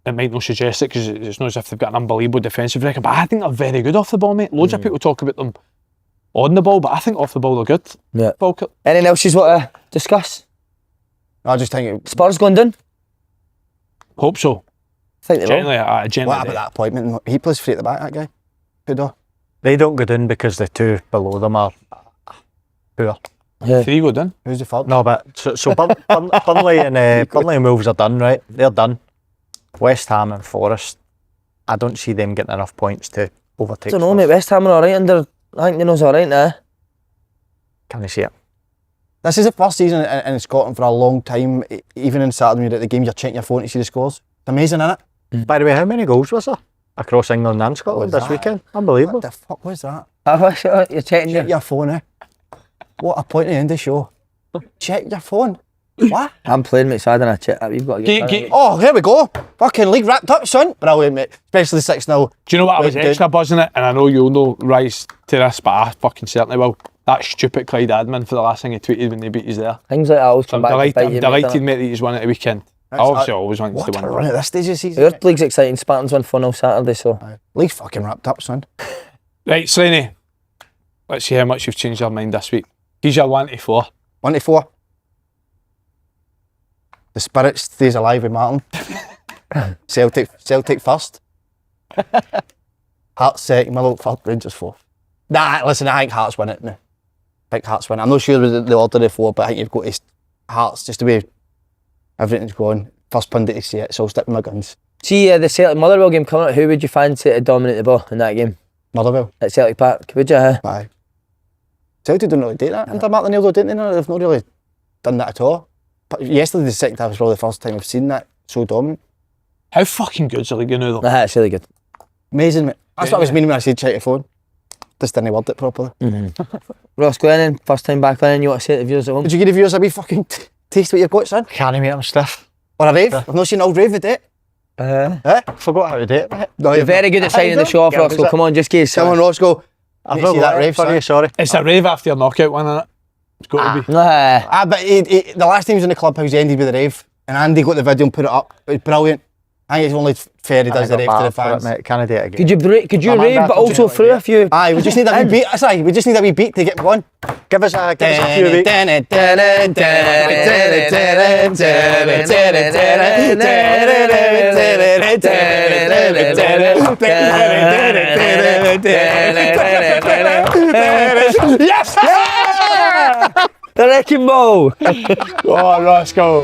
might not suggest it because it's not as if they've got an unbelievable defensive record, but I think they're very good off the ball, mate. Loads of people talk about them on the ball, but I think off the ball they're good. Yeah. Falkirk. Anything else you want to discuss? I just think. Spurs going down? Hope so. I think they will. Generally, I generally What about that appointment? He plays free at the back, that guy. Kudo. They don't go down because the two below them are poor. Yeah. 3 go down. Who's the fault? No, but so Burnley and Wolves are done, right? They're done. West Ham and Forest, I don't see them getting enough points to overtake. I don't know, mate. West Ham are alright under. I think they know's alright now. Can you see it? This is the first season in Scotland for a long time. Even in Saturday when you're at the game, you're checking your phone to see the scores. It's amazing, isn't it? By the way, how many goals was there across England and Scotland What was this that? weekend? Unbelievable. What the fuck was that? You're checking Check your phone, eh? What a point to end the show. Check your phone. What? I'm playing, mate, so I don't know. Check. We've got to get. Oh, here we go. Fucking league wrapped up, son. Brilliant, mate. Especially 6-0. Do you know what? I was Went extra buzzing it, and I know you'll know rise to this, but I fucking certainly will. That stupid Clyde admin for the last thing he tweeted when they beat us there. Things like that always So come I'm back. delighted, mate, that he's won at the weekend. I obviously always want What to a win. run at this stage of the season. Your league's exciting. Spartans won 4-0 Saturday, so. League's fucking wrapped up, son. Right, Slaney, let's see how much you've changed your mind this week. He's your 1 to 4. 1 to 4. The spirit stays alive with Martin. Celtic first. Hearts second, Motherwell third, Rangers fourth. Nah, listen, I think Hearts win it now. I think Hearts win it. I'm not sure with the order of 4, but I think you've got to Hearts just the way everything's going. First pundit to see it, so I'll stick with my guns. See the Celtic Motherwell game coming up. Who would you fancy to dominate the ball in that game Motherwell. at Celtic Park? Would you? Aye. Celtic don't really do that. Under Martin O'Neill, didn't they? No, they've not really done that at all. But yesterday, the second half was probably the first time I've seen that so dominant. How fucking good's the league, you know, though? It's really good. Amazing, mate. That's what I was meaning when I said check your phone. Just didn't word it properly. Ross, go in and first time back in. You want to say to the viewers at home? Did you give the viewers a wee fucking taste what you've got, son? Can't mate, I'm stiff. Or a rave? I've not seen an old rave with it. Forgot how to do it, mate. No, You're very good at signing the show off, Ross. So come on, just give us Come on, Roscoe. I've Mate, not see got that rave, for son. you, sorry. It's a rave after your knockout win, innit? It's got to be. But the last time he was in the clubhouse, he ended with a rave. And Andy got the video and put it up. It was brilliant. I think it's only Ferry does the rave to the fans. Can I do it again? Could you My man rave, but back also on through a few? Aye, we just need a wee beat. Sorry, we just need a wee beat to get going. Give us a few weeks. Yes! The wrecking ball. Go on, Roscoe.